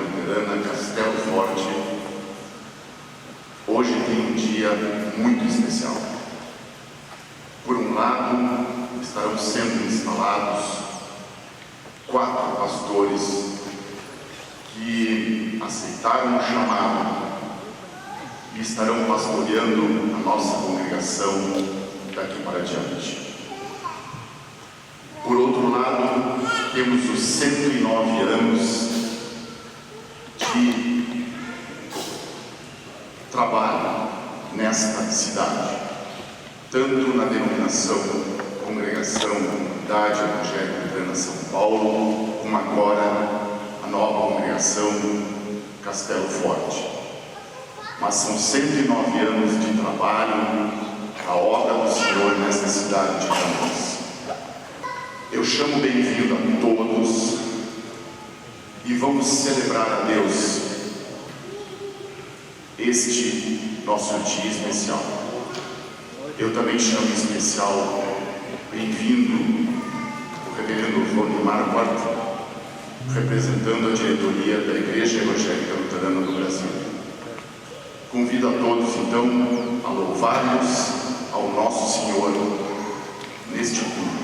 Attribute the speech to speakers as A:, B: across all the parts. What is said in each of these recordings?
A: Luterana Castelo Forte, hoje tem um dia muito especial. Por um lado, estarão sendo instalados 4 pastores que aceitaram o chamado e estarão pastoreando a nossa congregação daqui para diante. Por outro lado, temos os 109 anos de trabalho nesta cidade, tanto na denominação Congregação Unidade Evangélica Luterana São Paulo, como agora a nova congregação Castelo Forte. Mas são 109 anos de trabalho, a obra do Senhor nesta cidade de Campos. Eu chamo bem-vindo a todos e vamos celebrar a Deus este nosso dia especial. Eu também chamo em especial bem-vindo o reverendo Ronimar Quarto, representando a diretoria da Igreja Evangélica Luterana do Brasil. Convido a todos, então, a louvarmos ao nosso Senhor neste culto.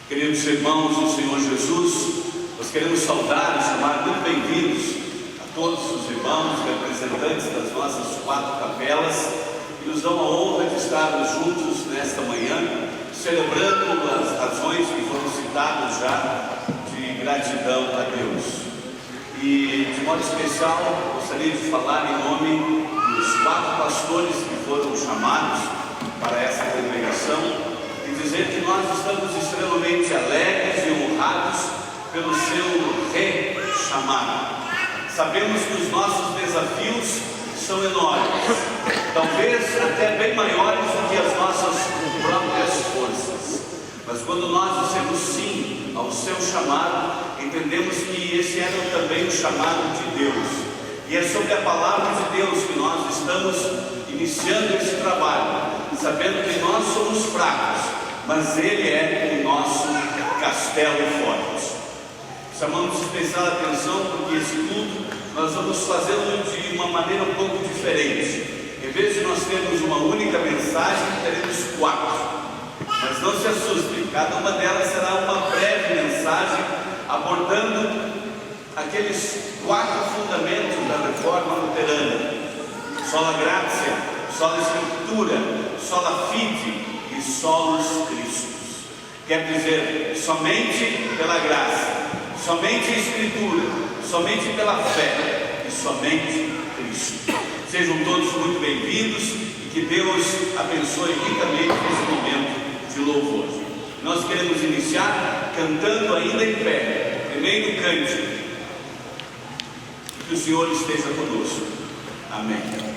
B: Queridos irmãos do Senhor Jesus, nós queremos saudar e chamar muito bem-vindos a todos os irmãos, representantes das nossas 4 capelas, que nos dão a honra de estarmos juntos nesta manhã, celebrando as razões que foram citadas já de gratidão a Deus. E, de modo especial, gostaria de falar em nome dos 4 pastores que foram chamados para essa congregação, dizer que nós estamos extremamente alegres e honrados pelo seu rechamado. Sabemos que os nossos desafios são enormes, talvez até bem maiores do que as nossas próprias forças. Mas quando nós dissemos sim ao seu chamado, entendemos que esse era também o chamado de Deus. E é sobre a palavra de Deus que nós estamos iniciando esse trabalho, sabendo que nós somos fracos, mas Ele é o nosso castelo forte. Chamamos especial atenção porque esse culto nós vamos fazê-lo de uma maneira um pouco diferente. Em vez de nós termos uma única mensagem, teremos 4. Mas não se assustem, cada uma delas será uma breve mensagem abordando aqueles 4 fundamentos da reforma luterana: sola gratia, sola escritura, sola fide e solos Christus. Quer dizer, somente pela graça, somente a Escritura, somente pela fé e somente Cristo. Sejam todos muito bem-vindos e que Deus abençoe ricamente esse momento de louvor. Nós queremos iniciar cantando ainda em pé, primeiro cântico. Que o Senhor esteja conosco. Amém.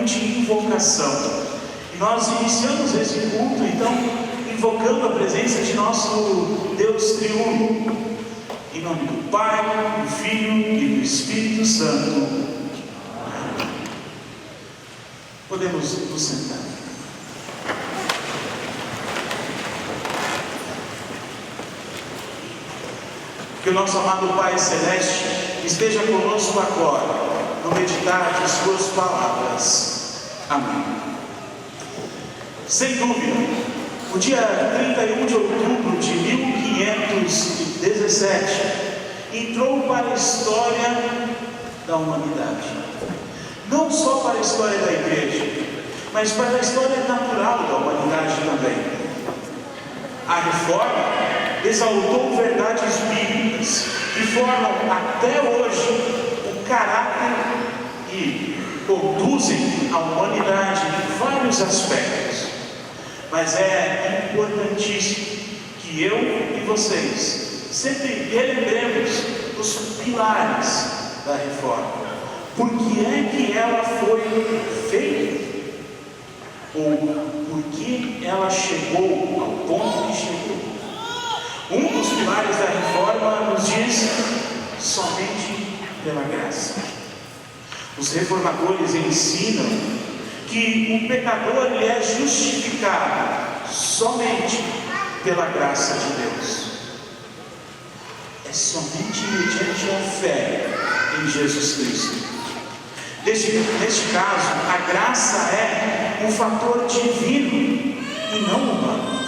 C: momento de invocação. E nós iniciamos esse culto, então, invocando a presença de nosso Deus triuno. Em nome do Pai, do Filho e do Espírito Santo. Amém. Podemos nos sentar. Que o nosso amado Pai Celeste esteja conosco agora, no meditar de suas palavras. Amém. Sem dúvida, o dia 31 de outubro de 1517 entrou para a história da humanidade. Não só para a história da igreja, mas para a história natural da humanidade também. A reforma exaltou verdades bíblicas que formam até hoje o caráter e conduzem a humanidade em vários aspectos. Mas é importantíssimo que eu e vocês sempre relembremos os pilares da reforma. Por que é que ela foi feita? Ou por que ela chegou ao ponto que chegou? Um dos pilares da reforma nos diz: somente pela graça. Os reformadores ensinam que o pecador ele é justificado somente pela graça de Deus. É somente mediante a fé em Jesus Cristo. Neste caso, a graça é um fator divino e não humano.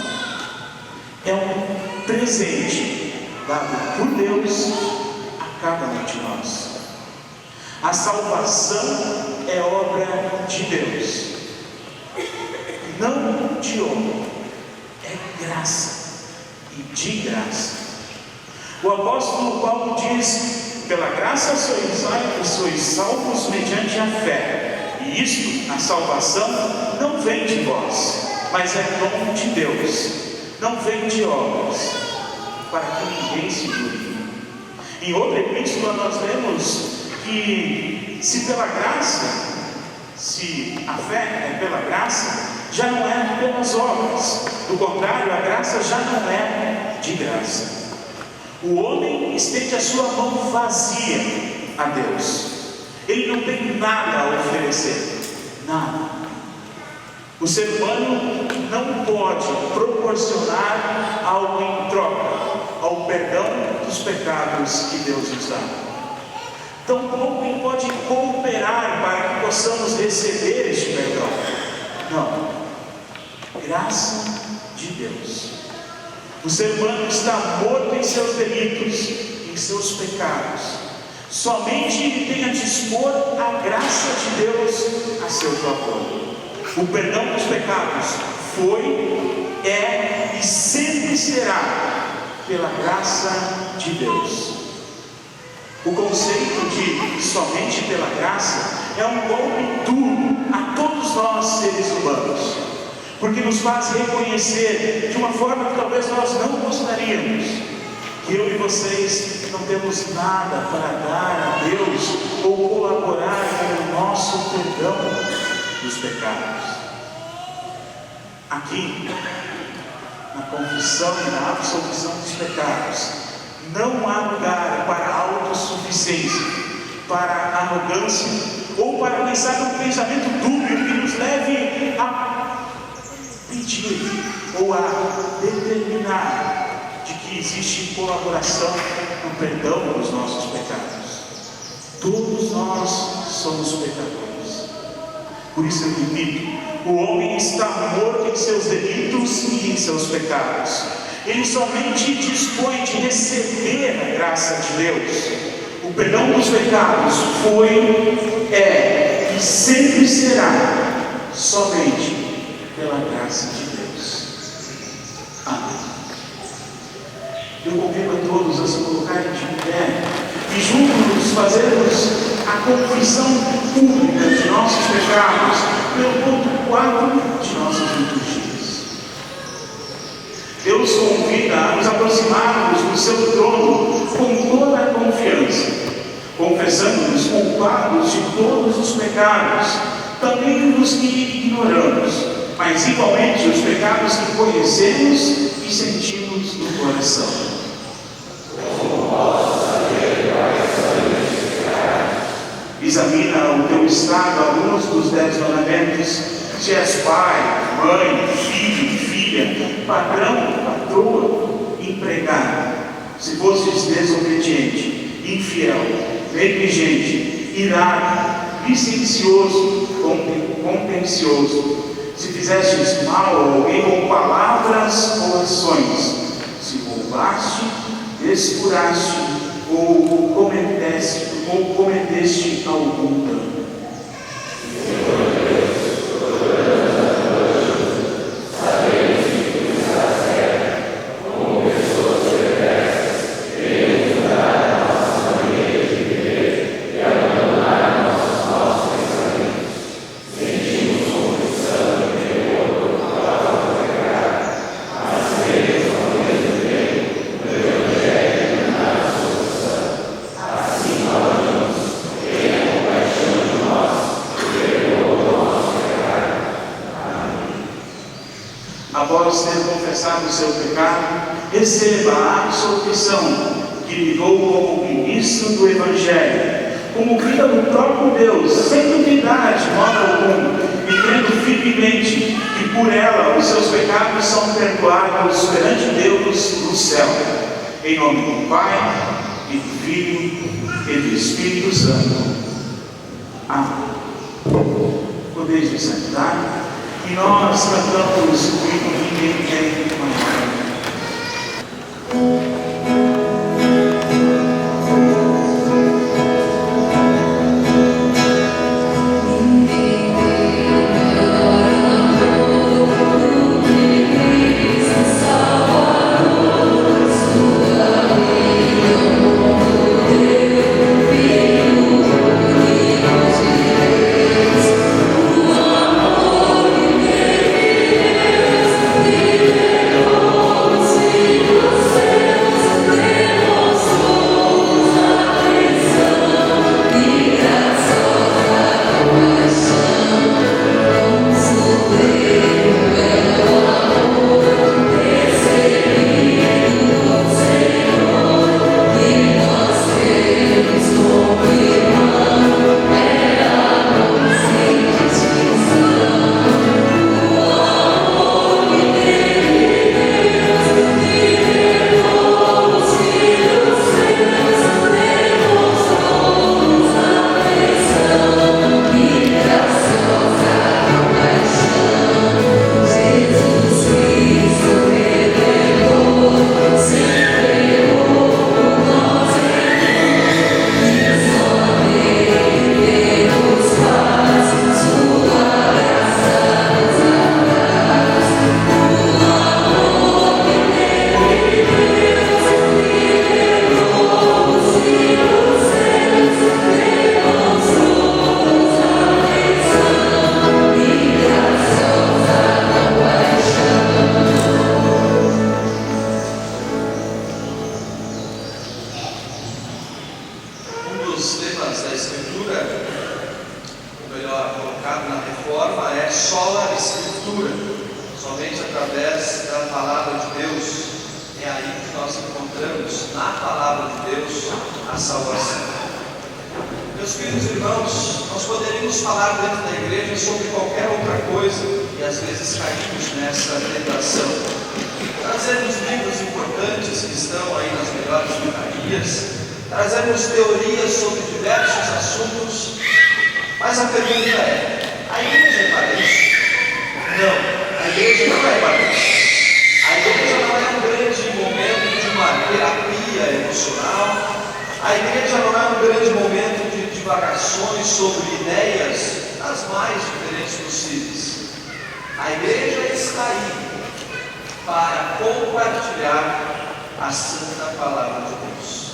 C: É um presente dado por Deus a cada um de nós. A salvação é obra de Deus, não de homem. É graça e de graça. O apóstolo Paulo diz: pela graça sois salvos mediante a fé, e isto, a salvação, não vem de vós, mas é dom de Deus. Não vem de obras, para que ninguém se glorie. Em outra epístola nós lemos que se a fé é pela graça, já não é pelas obras. Do contrário, a graça já não é de graça. O homem estende a sua mão vazia a Deus. Ele não tem nada a oferecer. Nada. O ser humano não pode proporcionar algo em troca ao perdão dos pecados que Deus nos dá. Tampouco ele pode cooperar para que possamos receber este perdão. Não. Graça de Deus. O ser humano está morto em seus delitos, em seus pecados. Somente ele tem a dispor a graça de Deus a seu favor. O perdão dos pecados foi, é e sempre será pela graça de Deus. O conceito de somente pela graça é um golpe duro a todos nós seres humanos, porque nos faz reconhecer de uma forma que talvez nós não gostaríamos, que eu e vocês não temos nada para dar a Deus ou colaborar com o nosso perdão dos pecados. Aqui, na confissão e na absolvição dos pecados, não há lugar para a autossuficiência, para a arrogância, ou para pensar num pensamento dúbio que nos leve a pedir ou a determinar de que existe colaboração no perdão dos nossos pecados. Todos nós somos pecadores. Por isso eu repito: o homem está morto em seus delitos e em seus pecados. Ele somente dispõe de receber a graça de Deus. O perdão dos pecados foi, é e sempre será somente pela graça de Deus. Amém. Eu convido a todos a se colocarem de pé e juntos fazermos a confissão pública de nossos pecados pelo ponto 4 de nossas liturgias. Deus convida a nos aproximarmos do seu trono com toda a confiança, confessando-nos culpados de todos os pecados, também pecados que ignoramos, mas igualmente os pecados que conhecemos e sentimos no coração. Examina o teu estado à luz dos 10 mandamentos. Se és pai, mãe, filho, filha, patrão, patroa, empregado, se fosses desobediente, infiel, negligente, irado, licencioso, contencioso, se fizestes mal a alguém com palavras ou ações, se roubaste, desfuraste ou cometeste algum dano. Após ter confessado o seu pecado, receba a absolvição que lhe dou como ministro do Evangelho, como filho do próprio Deus, sem duvidade, modo algum, e crendo firmemente que por ela os seus pecados são perdoados perante Deus no céu. Em nome do Pai, e do Filho, e do Espírito Santo. Amém. Podeis vos sentar. E nós cantamos o hino Ninguém Tem Maior.
D: Somente através da palavra de Deus é aí que nós encontramos na palavra de Deus a salvação. Meus queridos irmãos, nós poderíamos falar dentro da igreja sobre qualquer outra coisa e às vezes caímos nessa tentação. Trazemos livros importantes que estão aí nas melhores livrarias, trazemos teorias sobre diversos assuntos, mas a pergunta é: a igreja é para isso? Não, a igreja não é para isso. A igreja não é um grande momento de uma terapia emocional. A igreja não é um grande momento de divagações sobre ideias as mais diferentes possíveis. A igreja está aí para compartilhar a santa palavra de Deus.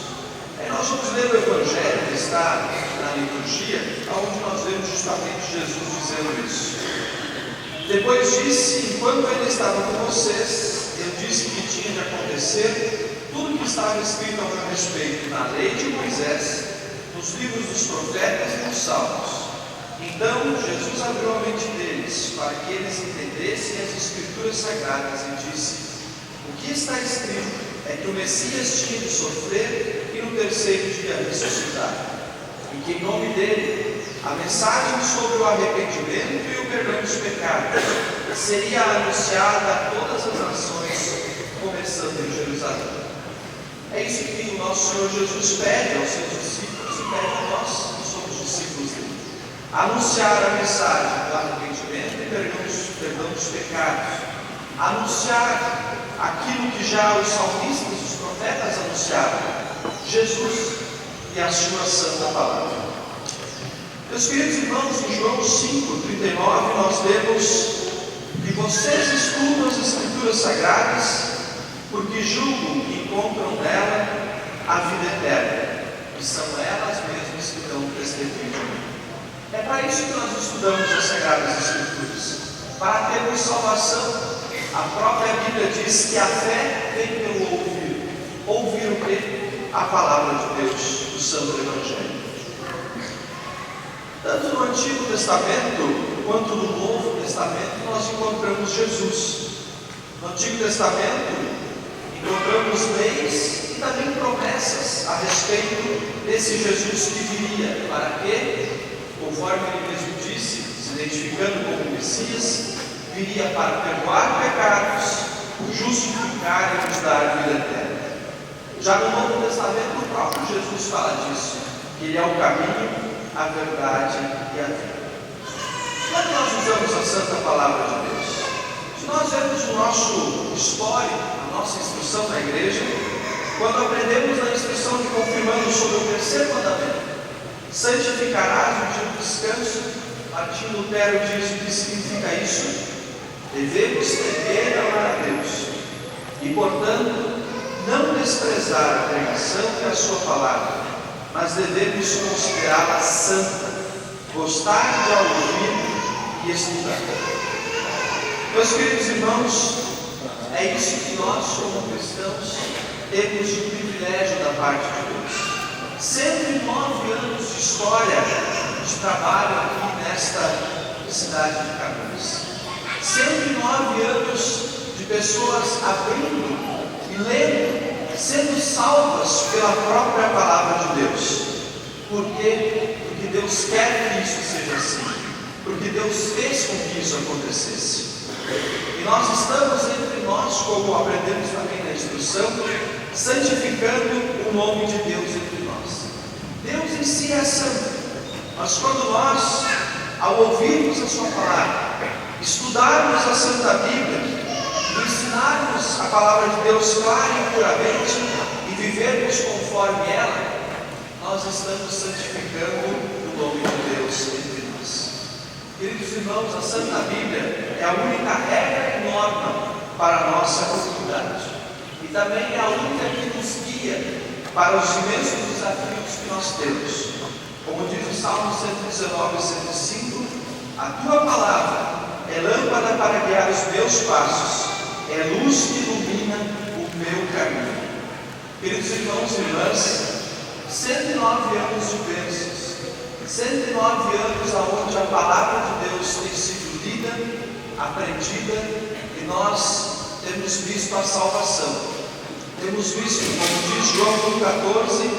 D: Nós vamos ler o Evangelho que está na liturgia, onde nós vemos justamente Jesus dizendo isso. Depois disse: enquanto ele estava com vocês, eu disse que tinha de acontecer tudo o que estava escrito a meu respeito na lei de Moisés, nos livros dos profetas e nos salmos. Então Jesus abriu a mente dele Escrituras Sagradas e disse: o que está escrito é que o Messias tinha de sofrer e no terceiro dia ressuscitar, e que em nome dele a mensagem sobre o arrependimento e o perdão dos pecados seria anunciada a todas as nações, começando em Jerusalém. É isso que o nosso Senhor Jesus pede aos seus discípulos e pede a nós, que somos discípulos dele: anunciar a mensagem do arrependimento e perdão dos pecados, anunciar aquilo que já os salmistas e os profetas anunciaram: Jesus e a sua santa palavra. Meus queridos irmãos, em João 5,39 nós lemos que vocês estudam as Escrituras Sagradas porque julgam que encontram nela a vida eterna, e são elas mesmas que dão testemunho de mim. É para isso que nós estudamos as Sagradas Escrituras, para termos salvação. A própria Bíblia diz que a fé vem pelo ouvir. Ouvir o quê? A palavra de Deus, o Santo Evangelho. Tanto no Antigo Testamento quanto no Novo Testamento nós encontramos Jesus. No Antigo Testamento encontramos leis e também promessas a respeito desse Jesus que viria. Para quê? Conforme ele mesmo disse, se identificando como Messias, viria para perdoar pecados, justificar e nos dar vida eterna. Já no Novo Testamento, o próprio Jesus fala disso, que ele é o caminho, a verdade e a vida. Quando nós usamos a Santa Palavra de Deus, se nós vemos o nosso histórico, a nossa instrução na igreja, quando aprendemos na instrução de confirmando sobre o terceiro mandamento: santificarás o dia do descanso, Martim Lutero diz o que significa isso: devemos temer e amar a Deus, e portanto não desprezar a pregação e a sua palavra, mas devemos considerá-la santa, gostar de a ouvir e estudar. Meus queridos irmãos, é isso que nós, como cristãos, temos de privilégio da parte de Deus. 109 anos de história de trabalho aqui nesta cidade de Canoas. 109 anos de pessoas abrindo e lendo, sendo salvas pela própria palavra de Deus. Por quê? Porque Deus quer que isso seja assim. Porque Deus fez com que isso acontecesse. E nós estamos entre nós, como aprendemos também na instrução, santificando o nome de Deus entre nós. Deus em si é santo, mas quando nós, ao ouvirmos a sua palavra, estudarmos a Santa Bíblia, ensinarmos a palavra de Deus clara e puramente e vivermos conforme ela, nós estamos santificando o nome de Deus entre nós. Queridos irmãos, a Santa Bíblia é a única regra e norma para a nossa comunidade, e também é a única que nos guia para os imensos desafios que nós temos. Como diz o Salmo 119 e 105, a tua palavra é lâmpada para guiar os meus passos, é luz que ilumina o meu caminho. Queridos irmãos e irmãs, 109 anos de bênçãos, 109 anos onde a palavra de Deus tem sido lida, aprendida, e nós temos visto a salvação. Temos visto, como diz João 14,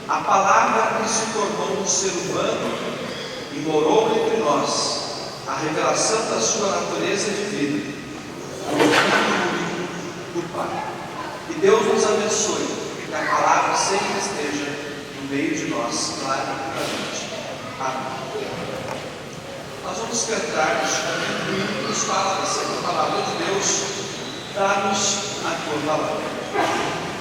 D: a palavra que se tornou um ser humano e morou entre nós, a revelação da sua natureza divina, o Filho do Pai. Que Deus nos abençoe, que a palavra sempre esteja no meio de nós, claramente. Amém. Nós vamos cantar este canto que nos fala da Santa Palavra de Deus. Dá-nos a tua palavra.
E: Sim.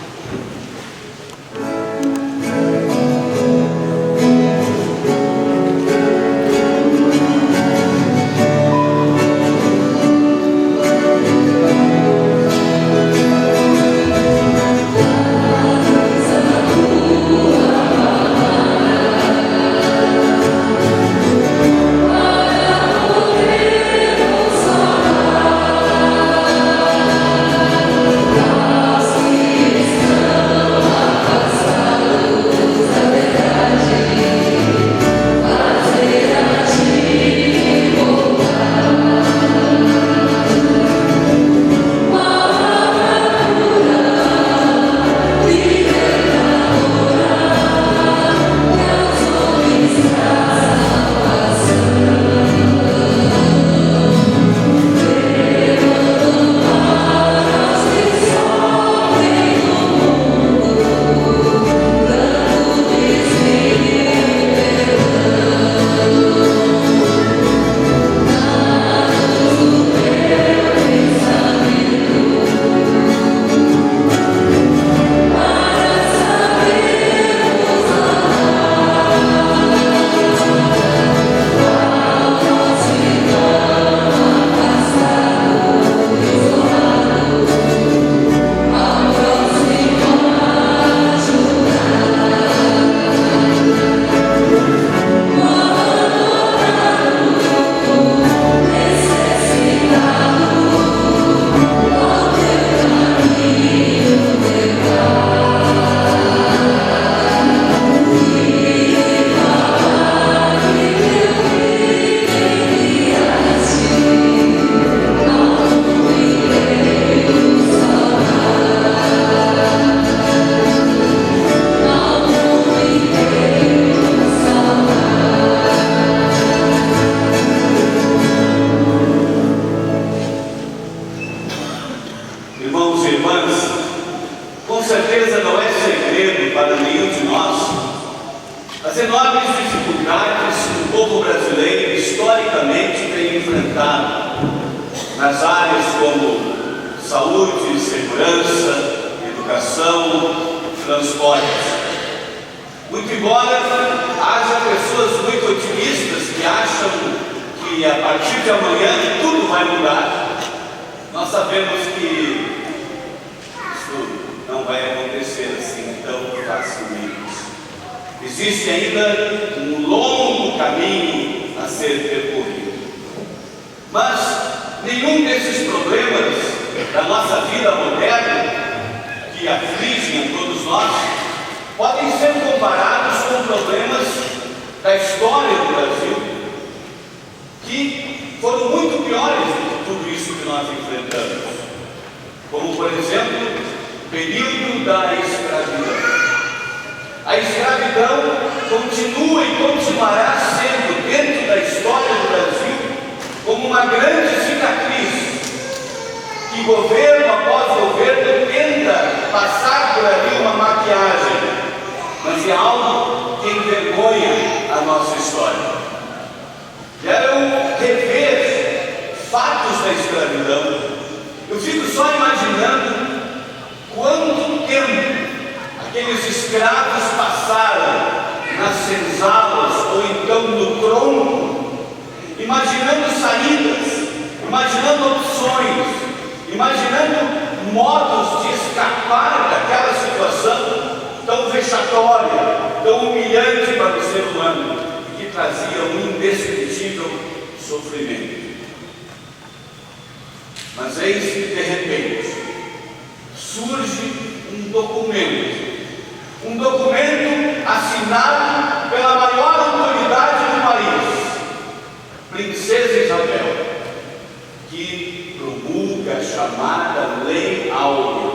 B: segurança, educação, transportes. Muito embora haja pessoas muito otimistas que acham que a partir de amanhã tudo vai mudar, nós sabemos que isso não vai acontecer assim tão facilmente. Existe ainda um longo caminho a ser percorrido. Mas nenhum desses problemas da nossa vida moderna, que afligem a todos nós, podem ser comparados com problemas da história do Brasil, que foram muito piores do que tudo isso que nós enfrentamos. Como, por exemplo, o período da escravidão. A escravidão continua e continuará sendo, dentro da história do Brasil, como uma grande cicatriz, que governo após governo tenta passar por ali uma maquiagem, mas é algo que envergonha a nossa história. Quero rever fatos da escravidão. Eu fico só imaginando quanto tempo aqueles escravos passaram nas senzalas ou então no tronco, imaginando saídas, imaginando opções, imaginando modos de escapar daquela situação tão vexatória, tão humilhante para o ser humano, e que trazia um indescritível sofrimento. Mas eis que de repente surge um documento assinado pela maior autoridade do país, Princesa Isabel, que promulga a chamada Lei Áurea,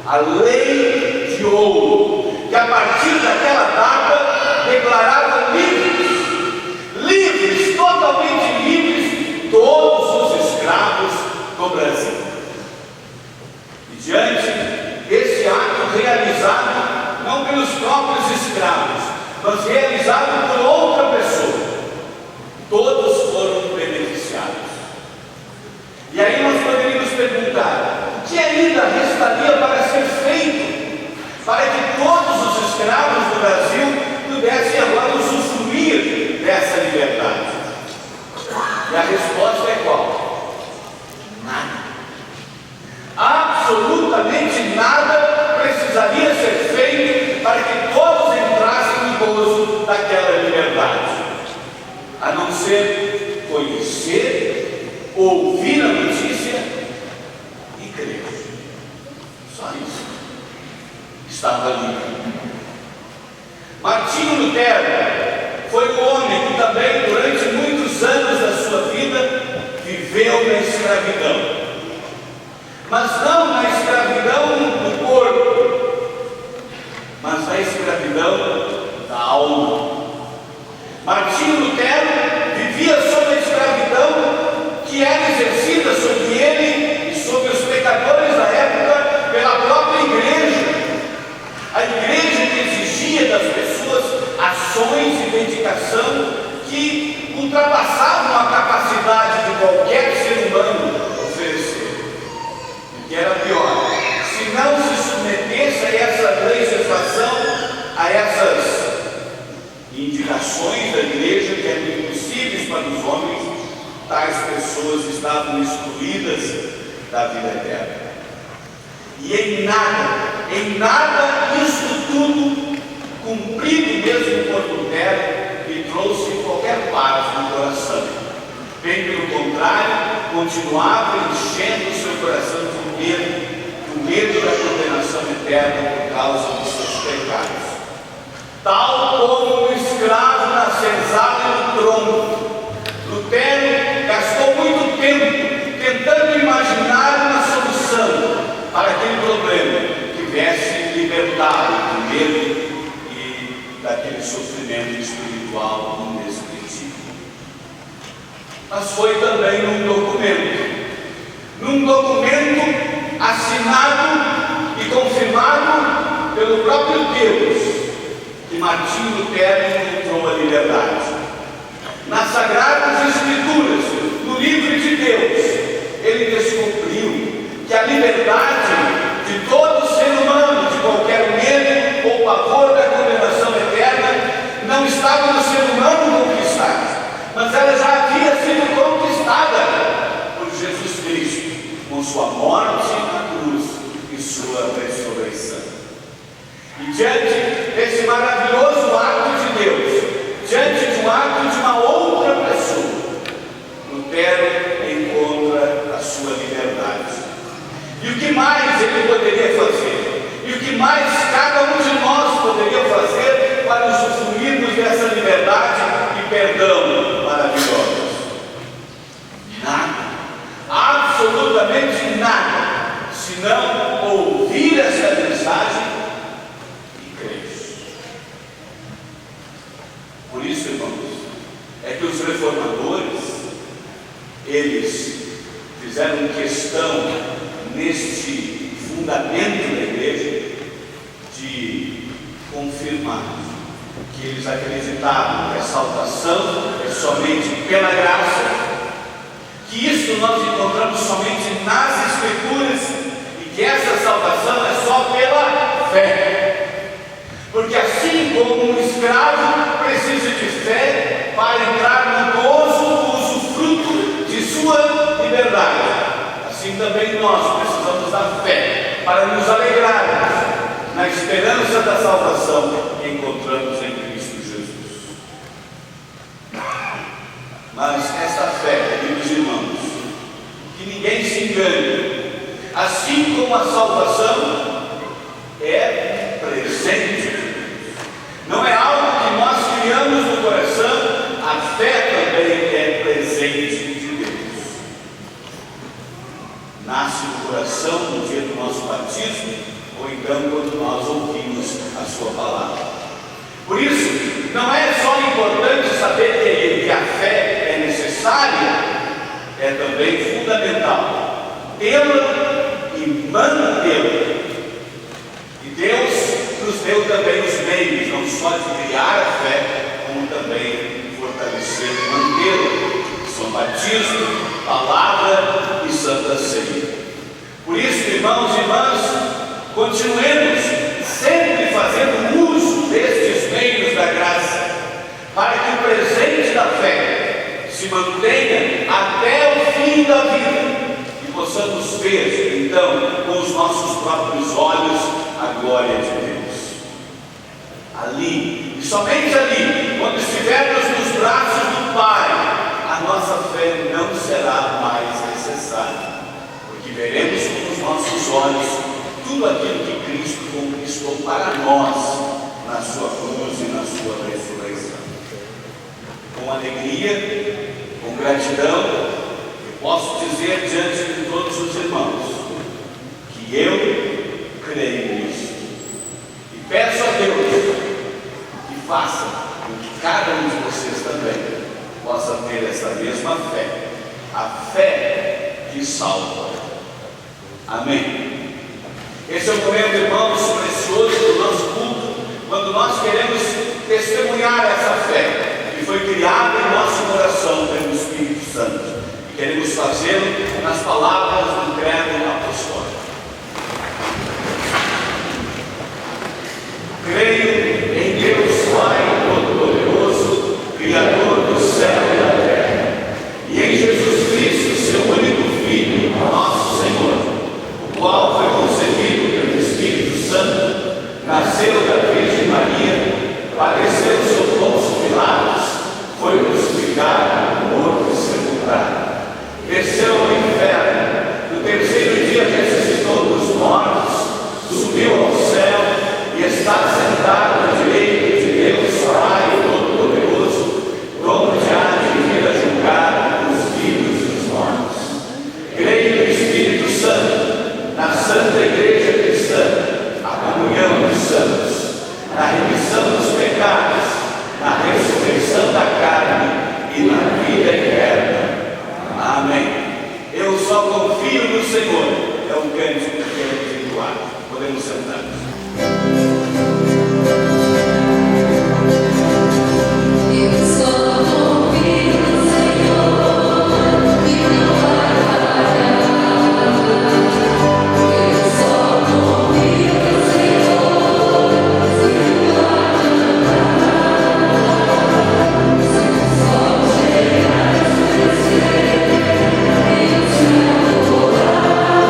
B: a Lei de Ouro, que a partir daquela data declarava livres, totalmente livres, todos os escravos do Brasil. E diante desse ato realizado não pelos próprios escravos, mas realizado por outra pessoa, todos foram beneficiados. E aí nós poderíamos perguntar: o que ainda restaria para ser feito para que todos os escravos do Brasil pudessem agora usufruir dessa liberdade? E a resposta é qual? Nada. Absolutamente nada precisaria ser feito para que todos entrassem no gozo daquela liberdade, a não ser conhecer, ouvir a notícia e crer. Só isso. Estava ali. Martinho Lutero foi um homem que também durante muitos anos da sua vida viveu na escravidão. Mas não na escravidão do corpo, mas na escravidão da alma. Martinho Lutero vivia sob a escravidão que era exercida sobre ele e sobre os pecadores da época pela própria igreja. A igreja que exigia das pessoas ações e dedicação que ultrapassavam a capacidade de qualquer ser humano oferecer. Que era pior, se não se submetesse a essa legislação, a essas indicações da igreja que eram impossíveis para os homens, tais pessoas estavam excluídas da vida eterna. E em nada isso tudo, cumprido mesmo por Lutero, lhe trouxe qualquer paz no coração. Bem pelo contrário, continuava enchendo o seu coração do medo da condenação eterna por causa dos seus pecados. Tal como o escravo na senzala e no tronco, Lutero gastou muito tempo tentando imaginar uma solução para aquele problema que viesse libertá-lo do medo e daquele sofrimento espiritual indescritível. Mas foi também num documento assinado e confirmado pelo próprio Deus, que Martinho Lutero encontrou a liberdade. Nas Sagradas Escrituras, no livro de Deus, ele descobriu que a liberdade de sua morte na cruz e sua ressurreição. E diante desse maravilhoso ato de Deus, diante de um ato de uma outra pessoa, Lutero encontra a sua liberdade. E o que mais ele poderia fazer? E o que mais cada um de nós poderia fazer para usufruirmos dessa liberdade e perdão maravilhosos? Nada, absolutamente nada, senão ouvir essa mensagem e crer. Por isso, irmãos, é que os reformadores, eles fizeram questão neste fundamento da igreja de confirmar que eles acreditavam que a salvação é somente pela graça, que isso nós encontramos somente nas Escrituras e que essa salvação é só pela fé. Porque assim como um escravo precisa de fé para entrar no gozo do usufruto de sua liberdade, assim também nós precisamos da fé para nos alegrarmos na esperança da salvação que encontramos em Cristo Jesus. Mas esta fé, queridos irmãos, que ninguém se engane, assim como a salvação é presente, não é algo que nós criamos no coração, a fé também é presente de Deus. Nasce no coração no dia do nosso batismo, ou então quando nós ouvimos a sua palavra. Por isso, não é só importante saber que a fé é necessária, é também fundamental tê-la e mantê-la. E Deus nos deu também os meios, não só de criar a fé, como também fortalecer e mantê-la. São batismo, palavra e santa ceia. Por isso, irmãos e irmãs, continuemos sempre fazendo uso destes meios da graça, para que o presente da fé se mantenha até o fim da vida e possamos ver, então, com os nossos próprios olhos, a glória de Deus. Ali, e somente ali, quando estivermos nos braços do Pai, a nossa fé não será mais necessária, porque veremos com os nossos olhos tudo aquilo que Cristo conquistou para nós na sua cruz e na sua ressurreição. Com alegria, com gratidão, eu posso dizer diante de todos os irmãos que eu creio nisso e peço a Deus que faça com que cada um de vocês também possa ter essa mesma fé, a fé que salva. Amém. Esse é o momento, irmãos, precioso do nosso culto, quando nós queremos testemunhar essa fé que foi criada em nosso coração pelo Espírito Santo. E queremos fazê-lo nas palavras do credo apostólico. Creio em Deus Pai Todo-Poderoso, Criador do céu e da terra, e em Jesus Cristo, seu único Filho, nosso Senhor, o qual foi concebido pelo Espírito Santo, nasceu da Virgem Maria, padeceu sob Pôncio Pilatos, foi crucificado, morto e sepultado, desceu ao inferno, no terceiro dia ressuscitou dos mortos, subiu ao céu e está sentado à direita de Deus Pai Todo-Poderoso, donde há de vir a julgar os vivos e os mortos. Creio no Espírito Santo, na Santa Igreja Cristã, a comunhão dos santos, na remissão dos pecados, na ressurreição da carne e na vida eterna. Amém. Eu só confio no Senhor. É um cântico que é entoar. Podemos sentar-nos.
E: Eu só confio no Senhor e não vai falhar. Eu só confio no Senhor e não vai falhar. Se o sol chegar a escurecer, eu te adorar.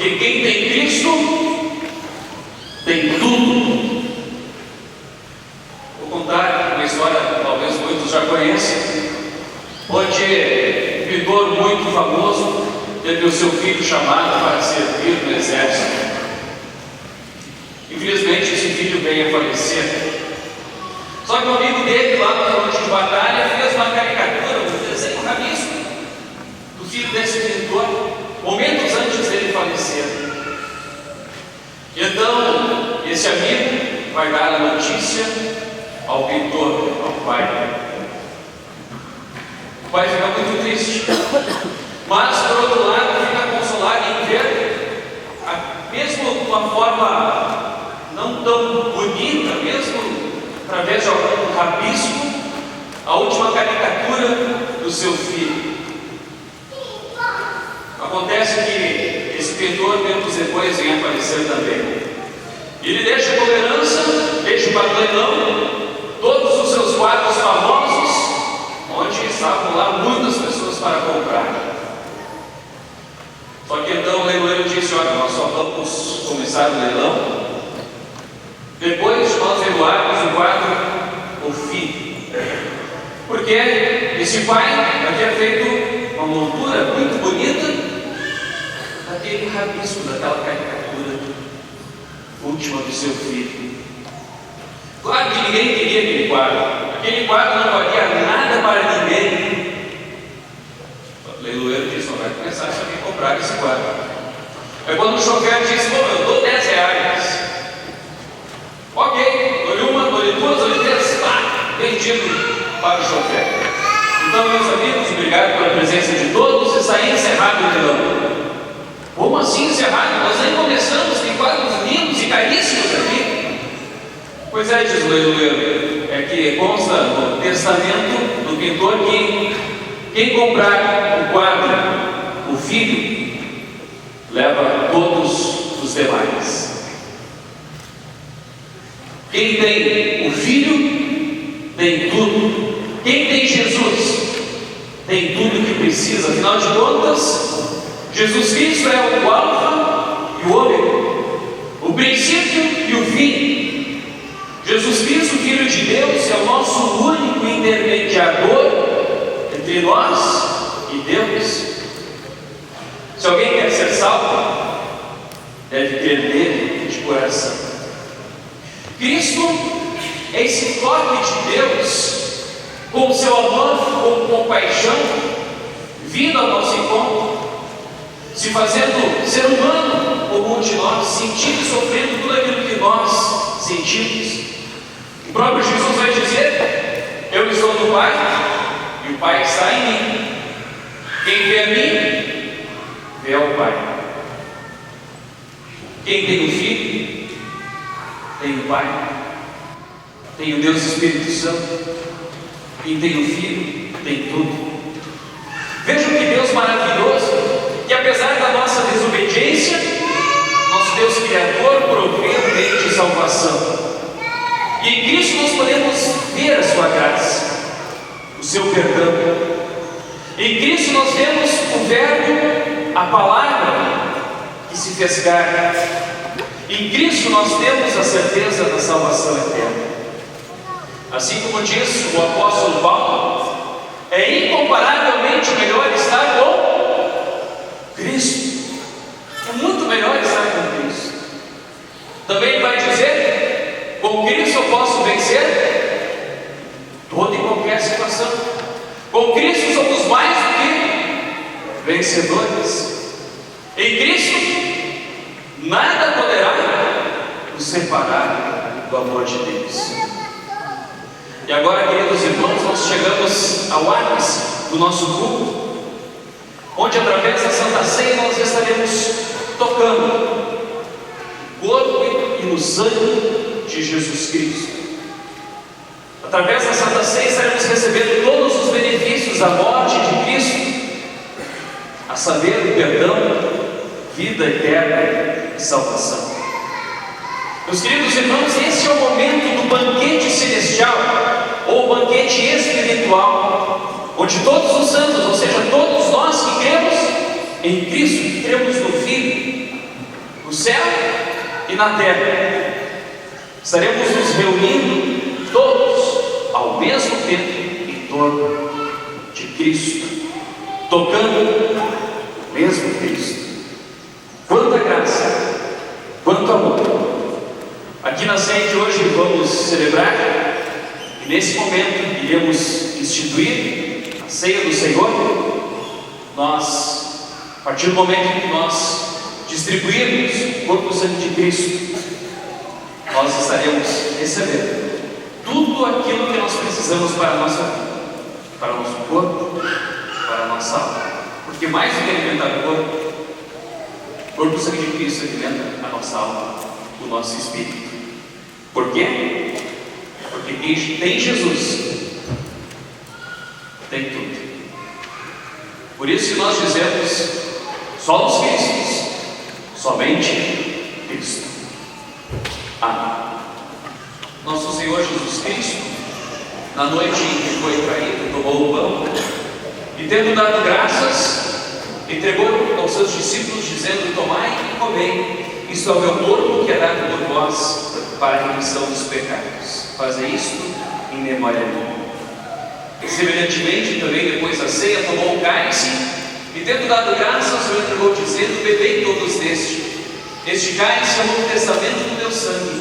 B: Porque quem tem Cristo tem tudo. Vou contar uma história que talvez muitos já conheçam, onde um pintor muito famoso teve o seu filho chamado para servir no exército. Infelizmente esse filho veio a falecer. Só que o amigo dele lá no fronte de batalha fez uma caricatura, um desenho rabisco do filho desse pintor, momentos antes dele falecer. Então esse amigo vai dar a notícia ao pintor, ao pai. O pai fica muito triste, mas por outro lado fica consolado em ver, mesmo de uma forma não tão bonita, mesmo através de algum rabisco, a última caricatura do seu filho. Acontece que esse pintor tempos depois vem aparecer também. Ele deixa como herança, deixa para o leilão todos os seus quadros famosos, onde estavam lá muitas pessoas para comprar. Só que então o leiloeiro disse: olha, nós só vamos começar o leilão depois de nós leiloarmos o quadro O Filho. Porque esse pai havia feito uma moldura muito bonita daquele rabisco, daquela caricatura última do seu filho. Claro que ninguém queria aquele quadro. Aquele quadro não valia nada para ninguém. O leiloeiro disse: não vai começar se alguém comprar esse quadro. É quando o chofer disse: bom, eu dou 10 reais. Ok, dou-lhe uma, dou-lhe duas, dou-lhe três. Vendido para o chofer. Então, meus amigos, obrigado pela presença de todos. E está encerrado o leilão. Como assim encerrado? Nós nem começamos, tem quadros lindos e caríssimos aqui. Pois é, diz o leiloeiro, é que consta no testamento do pintor que quem comprar o quadro, o filho, leva todos os demais. Quem tem o filho, tem tudo. Quem tem Jesus, tem tudo que precisa. Afinal de contas, Jesus Cristo é o alfa e o ômega, o princípio e o fim. Jesus Cristo, Filho de Deus, é o nosso único intermediador entre nós e Deus. Se alguém quer ser salvo, deve crer nele de coração. Cristo é esse toque de Deus, com seu amor, com compaixão, vindo ao nosso encontro, se fazendo ser humano como um de nós, sentindo e sofrendo tudo aquilo que nós sentimos. O próprio Jesus vai dizer: eu estou no Pai e o Pai está em mim. Quem vê a mim, vê ao Pai. Quem tem o Filho, tem o Pai. Tem o Deus Espírito Santo. Quem tem o Filho, tem tudo. Vejam que Deus maravilhoso, que apesar da nossa desobediência, nosso Deus Criador provê um meio de salvação. E em Cristo nós podemos ver a sua graça, o seu perdão. Em Cristo nós temos o Verbo, a palavra que se fez carne. Em Cristo nós temos a certeza da salvação eterna. Assim como diz o apóstolo Paulo, é incomparavelmente melhor estar com Cristo. É muito melhor estar com Cristo. Também ele vai dizer: com Cristo eu posso vencer toda e qualquer situação. Com Cristo somos mais do que vencedores. Em Cristo nada poderá nos separar do amor de Deus. E agora, queridos irmãos, nós chegamos ao ápice do nosso culto, onde através da Santa Ceia nós estaremos tocando o corpo e no sangue de Jesus Cristo. Através da Santa Ceia estaremos recebendo todos os benefícios da morte de Cristo, a saber, o perdão, vida eterna e salvação. Meus queridos irmãos, esse é o momento do banquete celestial, ou banquete espiritual, onde todos os santos, ou seja, todos nós que cremos em Cristo, que cremos no Filho,
F: céu e na terra. Estaremos nos reunindo todos ao mesmo tempo em torno de Cristo, tocando o mesmo Cristo. Quanta graça, quanto amor. Aqui na ceia de hoje vamos celebrar, e nesse momento iremos instituir a ceia do Senhor. Nós, a partir do momento em que nós distribuirmos o corpo e o sangue de Cristo, nós estaremos recebendo tudo aquilo que nós precisamos para a nossa vida, para o nosso corpo, para a nossa alma. Porque mais do que alimentar o corpo e o sangue de Cristo alimenta a nossa alma, o nosso espírito. Por quê? Porque quem tem Jesus tem tudo. Por isso que nós dizemos: só os Cristos, somente Cristo. Amém. Nosso Senhor Jesus Cristo, na noite em que foi traído, tomou o pão e, tendo dado graças, entregou aos seus discípulos, dizendo: tomai e comei, isto é o meu corpo que é dado por vós para a remissão dos pecados. Fazei isto em memória minha. Semelhantemente, também depois da ceia, tomou o cálice e, tendo dado graças, o entregou, dizendo: bebei todos deste. Este cálice é o Novo Testamento do meu sangue,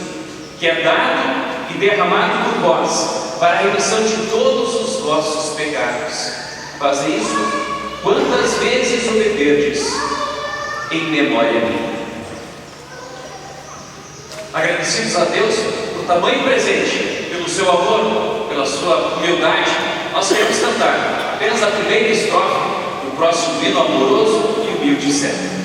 F: que é dado e derramado por vós para a remissão de todos os vossos pecados. Fazei isso quantas vezes o beberdes, em memória minha. Agradecidos a Deus por tamanho presente, pelo seu amor, pela sua humildade, nós queremos cantar apenas a primeira estrofe do próximo hino amoroso e humilde servo.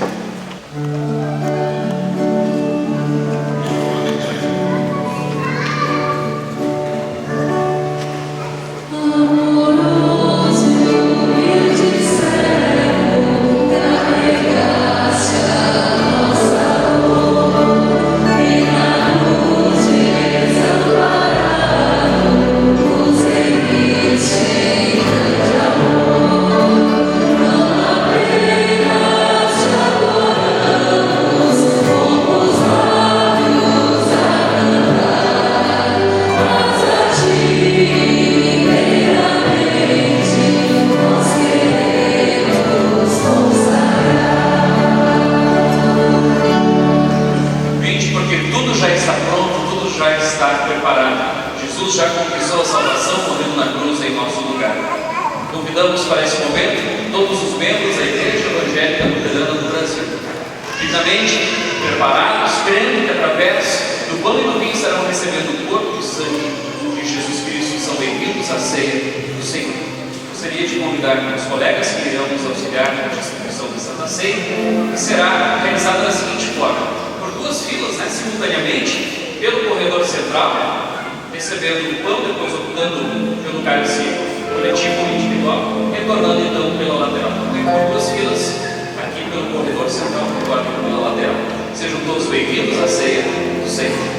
F: Convidamos para esse momento todos os membros da Igreja Evangélica Luterana do Brasil, devidamente preparados, crendo que através do pão e do vinho estarão recebendo o corpo e o sangue de Jesus Cristo. São bem-vindos à ceia do Senhor. Gostaria de convidar meus colegas que irão nos auxiliar na distribuição da Santa Ceia, que será realizada da seguinte forma: por duas filas, simultaneamente, pelo corredor central, recebendo o pão, depois optando pelo cálice coletivo ou individual, retornando então pela lateral. Por duas filas, aqui pelo corredor central, retornando pela lateral. Sejam todos bem-vindos à ceia do Senhor.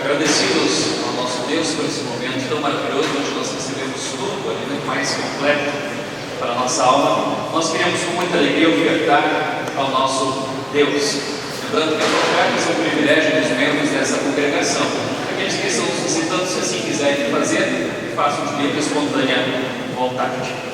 F: Agradecidos ao nosso Deus por esse momento tão maravilhoso, onde nós recebemos tudo ali mais completo para a nossa alma, nós queremos com muita alegria ofertar ao nosso Deus. Lembrando que as ofertas são um privilégio dos membros dessa congregação. Aqueles que estão suscitando, se assim quiserem fazer, façam de livre e espontânea vontade.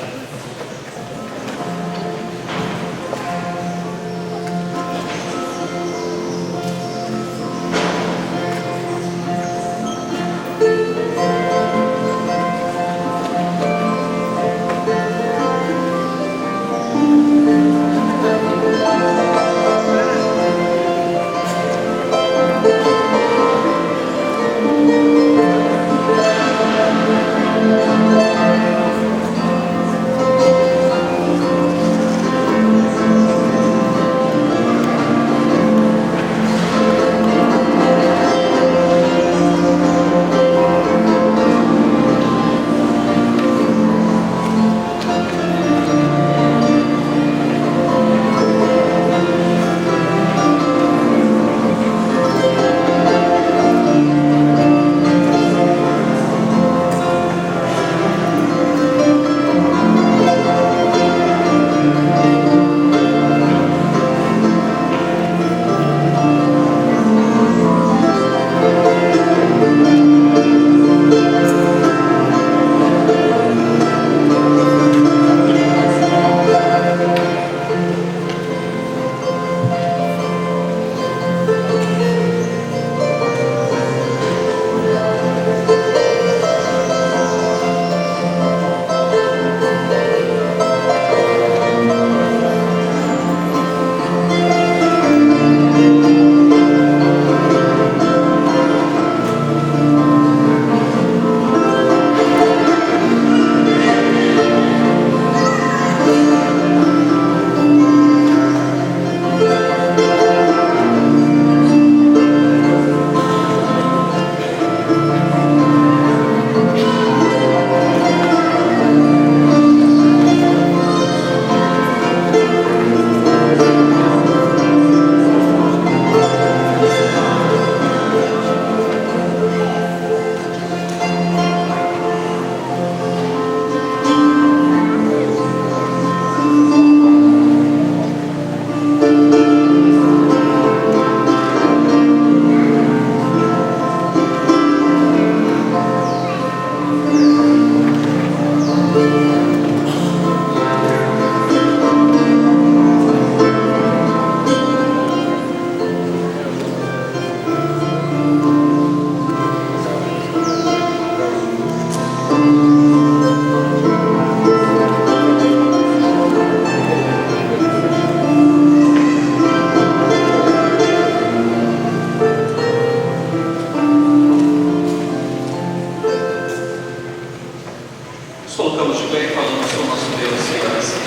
F: colocamos de pé e falamos com o nosso Deus em oração.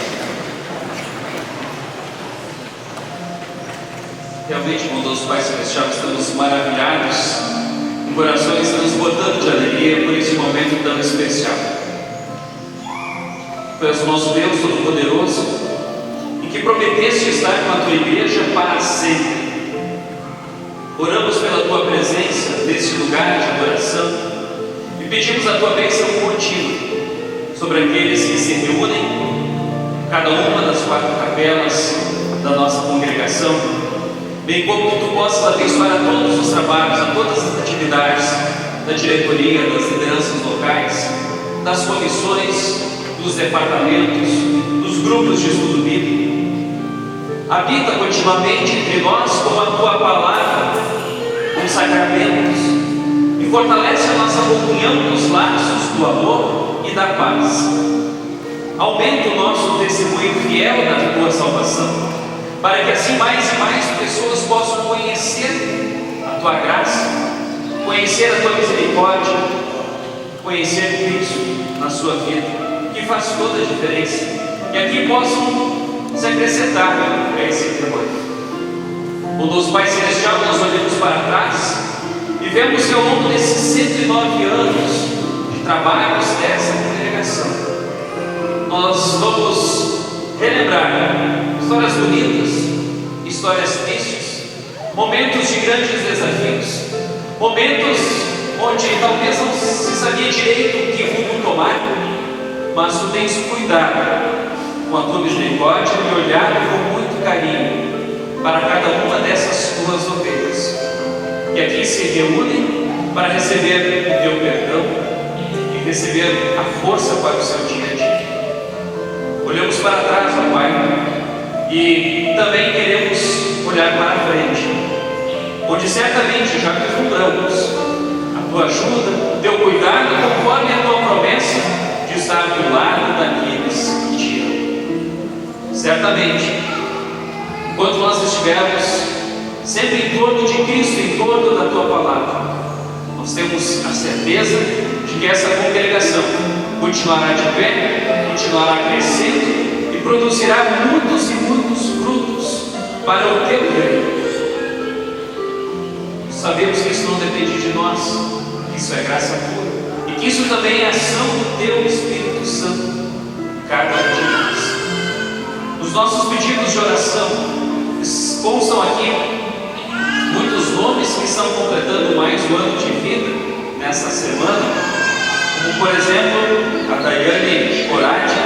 F: Realmente, bondoso Pai Celestial, estamos maravilhados, com corações transbordando de alegria por esse momento tão especial. Tu és o nosso Deus Todo-Poderoso e que prometeste estar com a tua igreja para sempre. Oramos pela tua presença neste lugar de adoração e pedimos a tua bênção contínua sobre aqueles que se reúnem, cada uma das 4 capelas da nossa congregação, bem como que tu possas abençoar a todos os trabalhos, a todas as atividades da diretoria, das lideranças locais, das comissões, dos departamentos, dos grupos de estudo bíblico. Habita continuamente entre nós com a tua palavra, com os sacramentos, e fortalece a nossa comunhão nos laços do amor e da paz. Aumenta o nosso testemunho fiel da tua salvação, para que assim mais e mais pessoas possam conhecer a tua graça, conhecer a tua misericórdia, conhecer Cristo na sua vida, que faz toda a diferença, e aqui possam se acrescentar a esse trabalho. Bondoso Pai Celestial, nós olhamos para trás e vemos que ao longo desses 109 anos de trabalhos dessa congregação, nós vamos relembrar histórias bonitas, histórias tristes, momentos de grandes desafios, momentos onde talvez não se sabia direito que rumo tomar, mas tu tens cuidado com a tua misericórdia e olhado com muito carinho para cada uma dessas tuas ovelhas, que aqui se reúnem para receber o teu perdão e receber a força para o seu dia a dia. Olhamos para trás, ó Pai, e também queremos olhar para frente, onde certamente já vislumbramos a tua ajuda, o teu cuidado, conforme a tua promessa de estar do lado daqueles que te amam. Certamente, enquanto nós estivermos sempre em torno de Cristo, em torno da tua palavra, nós temos a certeza de que essa congregação continuará de pé, continuará crescendo e produzirá muitos e muitos frutos para o teu reino. Sabemos que isso não depende de nós, que isso é graça pura, e que isso também é ação do teu Espírito Santo em cada um de nós. Os nossos pedidos de oração constam aqui muitos nomes que estão completando mais um ano de vida nessa semana, como por exemplo a Daiane Corati,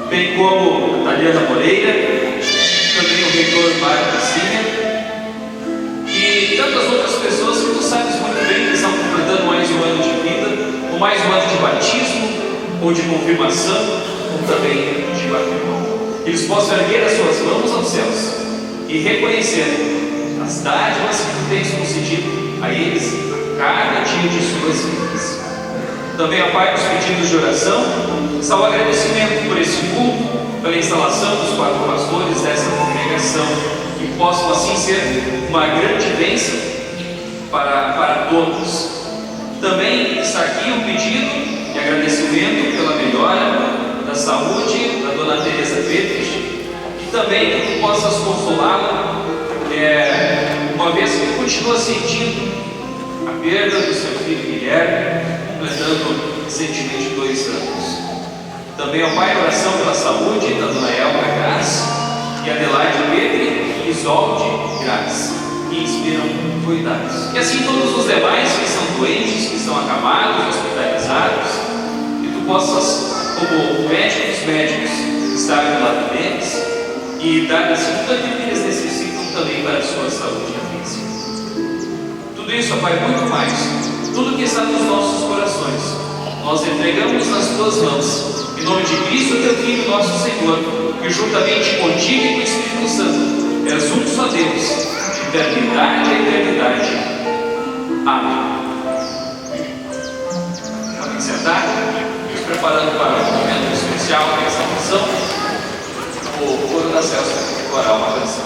F: bem como a Taliana Moreira, também o reitor Mário Cassinha e tantas outras pessoas que tu sabes muito bem que estão completando mais um ano de vida, ou mais um ano de batismo, ou de confirmação, ou também de matrimônio. Eles possam erguer as suas mãos aos céus e reconhecer as dádivas que tu tens concedido a eles a cada dia de suas vidas. Também, ó Pai, os pedidos de oração, está o agradecimento por esse culto, pela instalação dos 4 pastores dessa congregação, que possam assim ser uma grande bênção para todos. Também está aqui um pedido de agradecimento pela melhora da saúde da dona Teresa Petros, e também que tu possas consolá-la, uma vez que continua sentindo a perda do seu filho Guilherme, completando recentemente 2 anos. Também, ó Pai, oração pela saúde da dona Elma Graça e Adelaide Pedro e Isolde Graça, que inspiram cuidados. E assim todos os demais que são doentes, que estão acamados, hospitalizados, que tu possas, como médicos, estar do lado deles e dar assim tudo aquilo que eles necessitam também para a sua saúde física. Tudo isso, ó Pai, muito mais, tudo que está nos nossos corações, nós entregamos nas tuas mãos, em nome de Cristo, teu Filho, nosso Senhor, que juntamente contigo e com o Espírito Santo és um só Deus, de eternidade a eternidade. Amém. Podem sentar, nos preparando para um momento especial dessa missão. O coro da Celso vai decorar uma canção.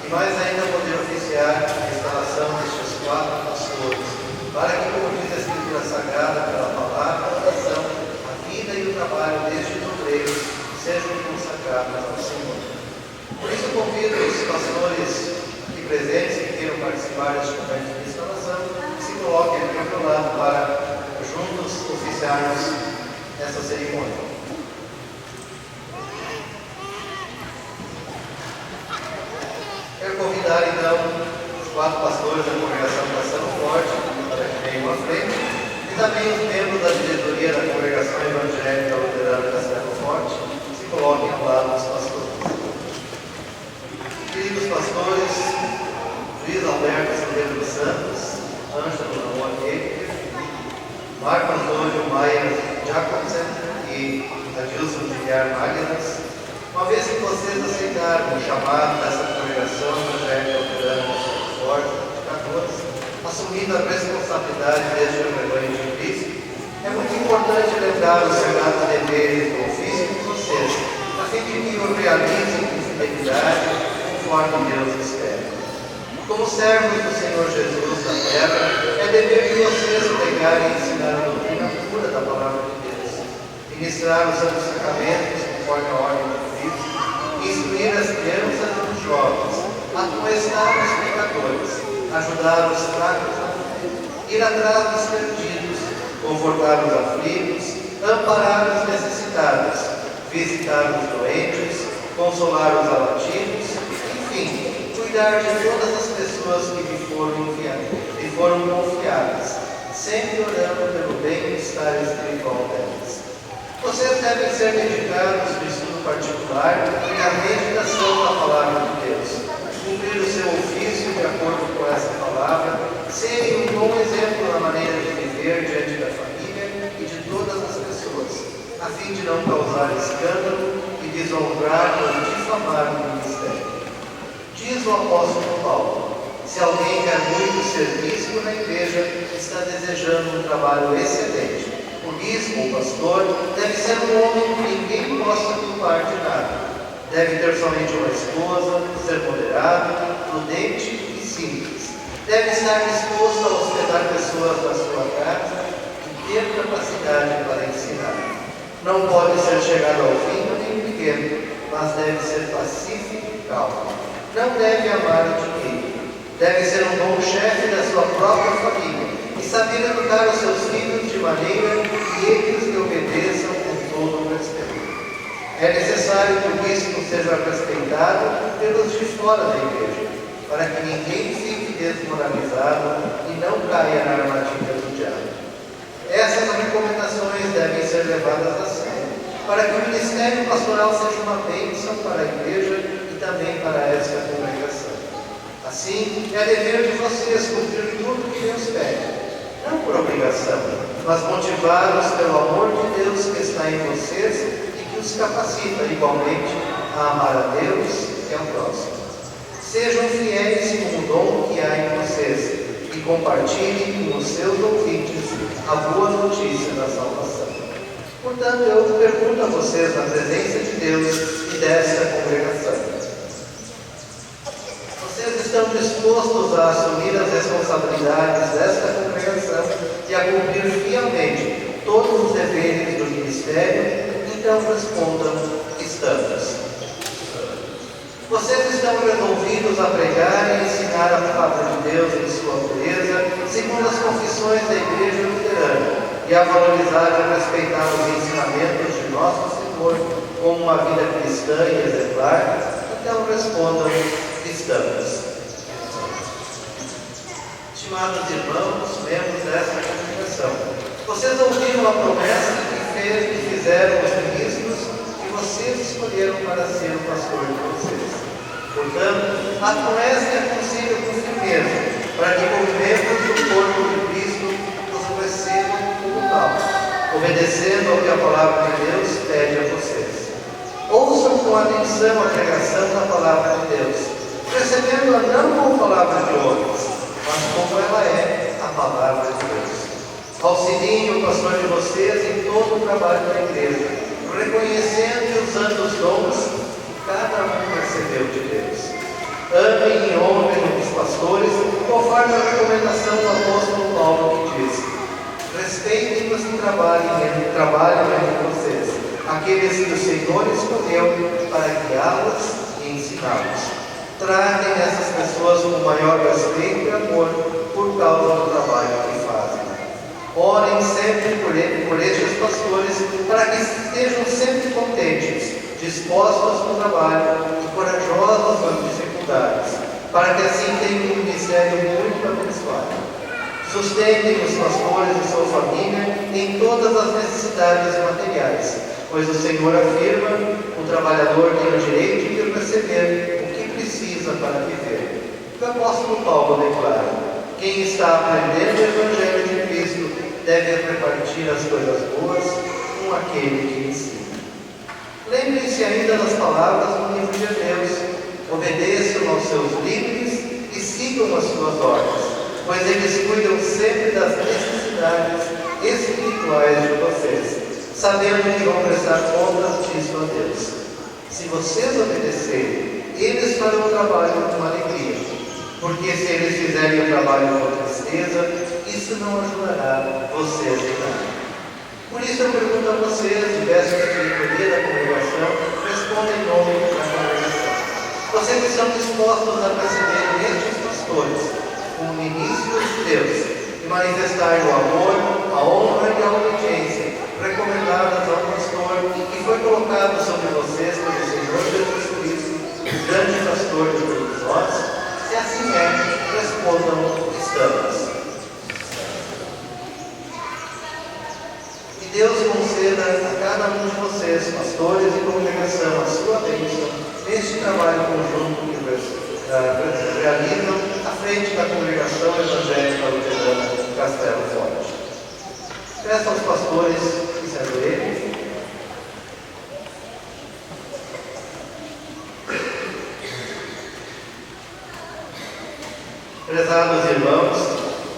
D: e mais ainda poder oficiar a instalação destes 4 pastores, para que, como diz a Escritura Sagrada, pela palavra, a oração, a vida e o trabalho destes obreiros sejam consagrados ao Senhor. Por isso, convido os pastores aqui presentes que queiram participar deste momento de instalação, que se coloquem aqui ao meu lado para juntos oficiarmos essa cerimônia. Quero convidar então os 4 pastores da congregação Castelo Forte para que venham à frente e também os membros da diretoria da congregação evangélica luterana Castelo Forte se coloquem ao lado dos pastores. Queridos pastores, Luiz Alberto Silveira dos Santos, Ângelo Ramon Keike, Marco Antônio Maia Jacobsen e Adilson Guilherme Magnas, uma vez que vocês aceitaram o chamado dessa congregação evangélica luterana Castelo Forte de Canoas, assumindo a responsabilidade deste rebanho de Cristo, é muito importante lembrar os sagrados deveres do ofício de vocês, a fim de que o realizem com fidelidade, conforme Deus espera. Como servos do Senhor Jesus na terra, é dever de vocês pregarem e ensinar a doutrina pura da palavra de Deus, ministrar os santos sacramentos conforme a ordem de Cristo, instruir as crianças e os jovens, admoestar os pecadores, ajudar os fracos na fé, ir atrás dos perdidos, confortar os aflitos, amparar os necessitados, visitar os doentes, consolar os abatidos, enfim, cuidar de todas as pessoas que me foram confiadas, sempre orando pelo bem-estar espiritual delas. Vocês devem ser dedicados no estudo particular e na meditação da palavra de Deus, cumprir o seu ofício de acordo com essa palavra, serem um bom exemplo na maneira de viver diante da família e de todas as pessoas, a fim de não causar escândalo e desonrar ou difamar o ministério. Diz o apóstolo Paulo: se alguém quer muito ser bispo na igreja, está desejando um trabalho excelente. O bispo ou pastor deve ser um homem que ninguém possa culpar de nada. Deve ter somente uma esposa, ser moderado, prudente e simples. Deve estar disposto a hospedar pessoas da sua casa e ter capacidade para ensinar. Não pode ser chegado ao vinho nem pequeno, mas deve ser pacífico e calmo. Não deve amar o dinheiro. Deve ser um bom chefe da sua própria família e saber educar os seus filhos de maneira que eles lhe obedeçam com todo o respeito. É necessário que o bispo seja respeitado pelos de fora da igreja, para que ninguém fique desmoralizado e não caia na armadilha do diabo. Essas recomendações devem ser levadas a sério, para que o ministério pastoral seja uma bênção para a igreja e também para esta congregação. Assim, é dever de vocês cumprir tudo que Deus pede, não por obrigação, mas motivados pelo amor de Deus que está em vocês e que os capacita igualmente a amar a Deus e ao próximo. Sejam fiéis com o dom que há em vocês e compartilhem com os seus ouvintes a boa notícia da salvação. Portanto, eu pergunto a vocês, na presença de Deus e desta congregação: vocês estão dispostos a assumir as responsabilidades desta congregação e a cumprir fielmente todos os deveres do ministério? Então respondam: estamos. Vocês estão resolvidos a pregar e ensinar a palavra de Deus em sua pureza, segundo as confissões da Igreja Luterana, e a valorizar e a respeitar os ensinamentos de nosso Senhor como uma vida cristã e exemplar? Então respondam: estamos. Estimados irmãos, membros desta congregação, vocês ouviram a promessa que fizeram os ministros que vocês escolheram para ser o pastor de vocês. Portanto, admoestem e aconselhem com firmeza, para que, como membros do corpo de Cristo, os recebam como tal, obedecendo ao que a palavra de Deus pede a vocês. Ouçam com atenção a pregação da palavra de Deus, recebendo-a não como palavra de homens, mas como ela é, a palavra de Deus. Auxiliem o pastor de vocês em todo o trabalho da igreja, reconhecendo e usando os dons que cada um recebeu de Deus. Amem conforme a recomendação do apóstolo Paulo, que diz: respeitem os que trabalham entre vocês, aqueles que o Senhor escolheu para guiá-los e ensiná-los. Tratem essas pessoas com maior respeito e amor por causa do trabalho que fazem. Orem sempre por estes pastores, para que estejam sempre contentes, dispostos no trabalho e corajosos nas dificuldades, para que assim tenham um ministério muito abençoado. Sustentem os pastores e sua família em todas as necessidades materiais, pois o Senhor afirma: o trabalhador tem o direito de receber o que precisa para viver. O apóstolo Paulo declara: quem está aprendendo o Evangelho de Cristo deve repartir as coisas boas com aquele que ensina. Lembrem-se ainda das palavras do livro de Hebreus: obedeçam aos seus líderes e sigam as suas ordens, pois eles cuidam sempre das necessidades espirituais de vocês, sabendo que vão prestar contas disso a Deus. Se vocês obedecerem, eles farão o trabalho com alegria, porque se eles fizerem o trabalho com tristeza, isso não ajudará vocês em nada. Por isso eu pergunto a vocês, diversos de diretoria da congregação, respondem em nome da congregação: vocês estão dispostos a receber estes pastores como ministros de Deus e manifestar o amor, a honra e a obediência recomendadas ao pastor que foi colocado sobre vocês pelo Senhor Jesus Cristo, o grande pastor de todos nós? Se assim é, respondam: estamos. Que Deus conceda a cada um de vocês, pastores e congregação, a sua bênção neste trabalho conjunto que realizam à frente da Congregação Evangélica Luterana Castelo Forte. Peço aos pastores que se ajoelhem. Prezados irmãos,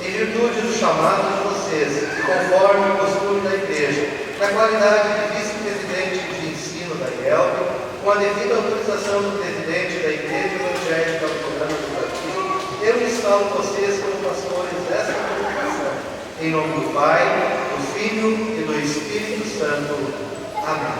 D: em virtude do chamado de vocês, e conforme o costume da Igreja, na qualidade de vice-presidente de ensino da IELB, com a devida autorização do presidente da Igreja Evangélica Luterana do Brasil, eu instalo vocês como pastores desta congregação, em nome do Pai, do Filho e do Espírito Santo. Amém.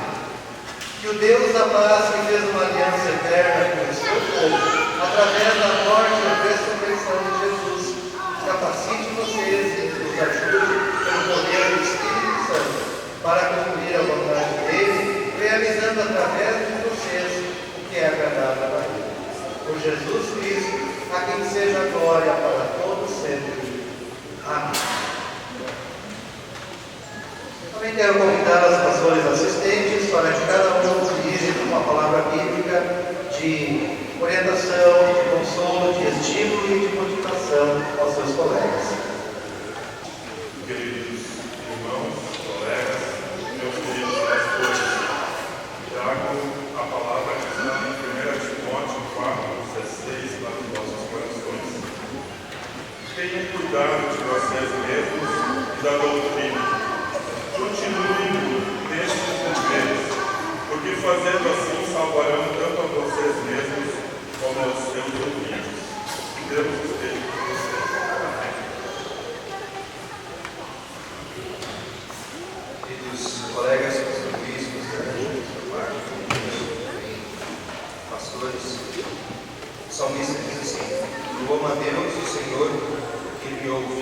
D: Que o Deus da paz, que fez uma aliança eterna com o seu povo, através da morte e ressurreição de Jesus, capacite vocês e os ajude pelo poder do Espírito Santo para cumprir a vontade dele, realizando através de vocês o que é agradável a ele. Por Jesus Cristo, a quem seja a glória para todos sempre. Amém. Também quero convidar os pastores assistentes para que cada um dirija uma palavra bíblica de orientação, de consolo, de estímulo e de motivação aos seus colegas.
G: Queridos irmãos, colegas, meus queridos pastores, trago a palavra que está em 1 Timóteo 4:16 para os nossos corações. Tenham cuidado de vocês mesmos e da doutrina. Continuem nestes deveres, porque fazendo assim salvarão tanto a vocês mesmos como aos seus ouvintes. Que Deus esteja com vocês.
D: Queridos colegas, pastor Luiz, pastor Danilo, pastor Marcos, pastores, o salmista diz assim: eu amo a Deus, o Senhor, que me ouve,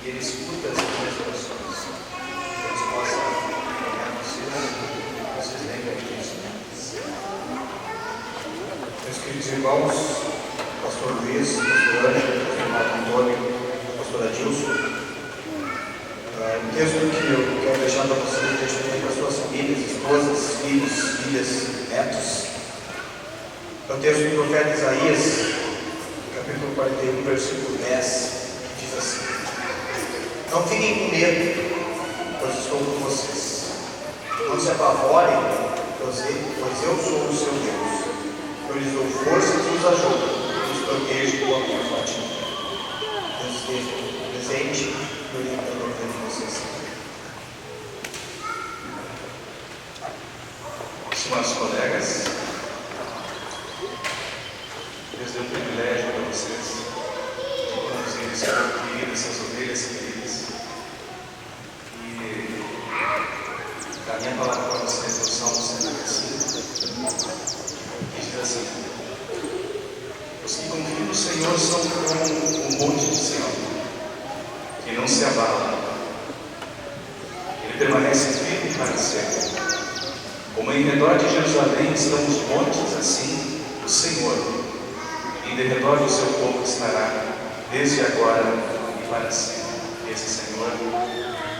D: e ele escuta as minhas orações. Deus possa acompanhar vocês lembrem disso. Meus queridos irmãos, pastor Luiz, pastor Ângelo, pastor Marco Antônio, pastor Adilson, o texto que eu quero deixar para vocês, deixa para suas famílias, esposas, filhos, filhas, netos, é o texto do profeta Isaías, capítulo 41, versículo 10, que diz assim: não fiquem com medo, pois estou com vocês. Não se apavorem, pois eu sou o seu Deus. Eu lhes dou forças e os ajudo, e os protejo com a minha fatia. Deus esteja presente e orientando a vida de vocês.
H: Estimados colegas, Deus deu um privilégio para vocês de conduzir seu povo querido, essas ovelhas queridas. E a minha palavra para vocês é o Salmo 105, que diz assim: os que confiam no Senhor são como o monte de Sião, que não se abala. Ele permanece firme para sempre. Como em redor de Jerusalém estão os montes, assim o Senhor, e em derredor do seu povo estará, desde agora e para sempre. Esse Senhor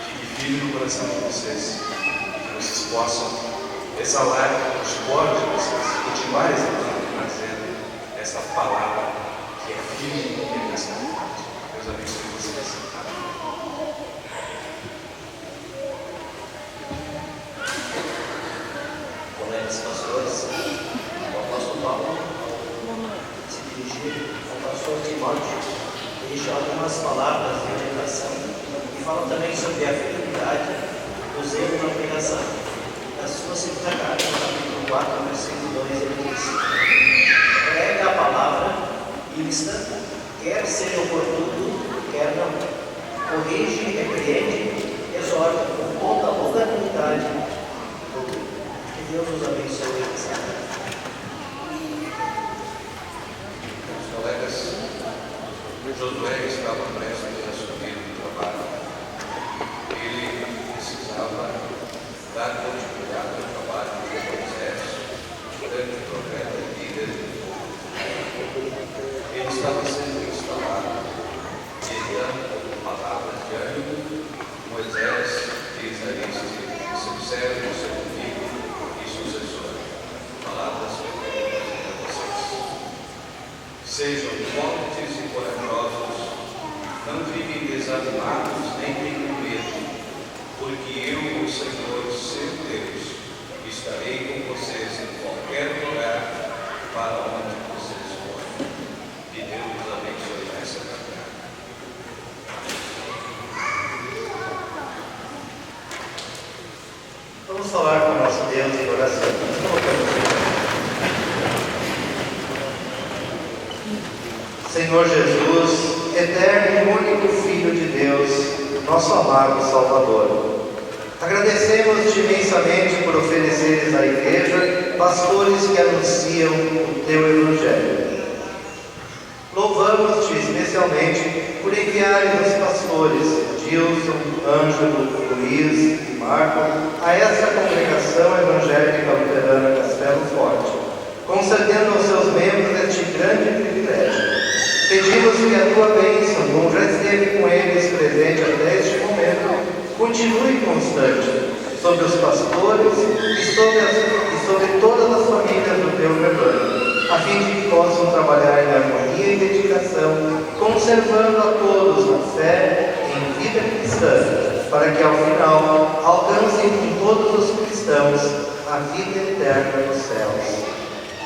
H: fique firme no coração de vocês, que vocês possam exalar os poros de vocês, continuar exalando, trazendo essa palavra que é firme e é nessa forte. Deus abençoe vocês.
D: Colegas pastores, o apóstolo Paulo se dirigiu ao pastor Timóteo e deixou algumas palavras de orientação e fala também sobre a fidelidade do zelo na pregação. Na sua segunda carta, no capítulo 4, versículo 2, ele diz: prega a palavra ilícita, quer seja oportuno, quer não. Corrige, repreende, exorta com toda a longanimidade. Que Deus nos abençoe nessa tarde.
H: Meus colegas, Josué estava prestes a assumir o trabalho. Ele precisava dar continuidade ao trabalho de Moisés, grande profeta e líder. Ele estava sendo instalado e dando palavras de ânimo. Moisés diz a este seu servo, seu amigo e sucessor: palavras que eu quero dizer a vocês. Sejam fortes e corajosos, não fiquem desanimados nem tenham medo, porque eu, o Senhor, seu Deus, estarei com vocês em qualquer lugar para onde vocês forem. Que Deus os abençoe nessa caminhada.
D: Vamos falar com o nosso Deus em oração. Senhor Jesus, eterno e único Filho de Deus, nosso amado Salvador, agradecemos-te imensamente por ofereceres à Igreja pastores que anunciam o teu Evangelho. Louvamos-te especialmente por enviares os pastores Gilson, Ângelo, Luiz e Marco a essa congregação evangélica luterana Castelo Forte, concedendo aos seus membros este grande privilégio. Pedimos que a tua bênção, como já esteve com eles presente até este momento, continue constante sobre os pastores e sobre todas as famílias do teu rebanho, a fim de que possam trabalhar em harmonia e dedicação, conservando a todos na fé e em vida cristã, para que ao final alcancem com todos os cristãos a vida eterna nos céus.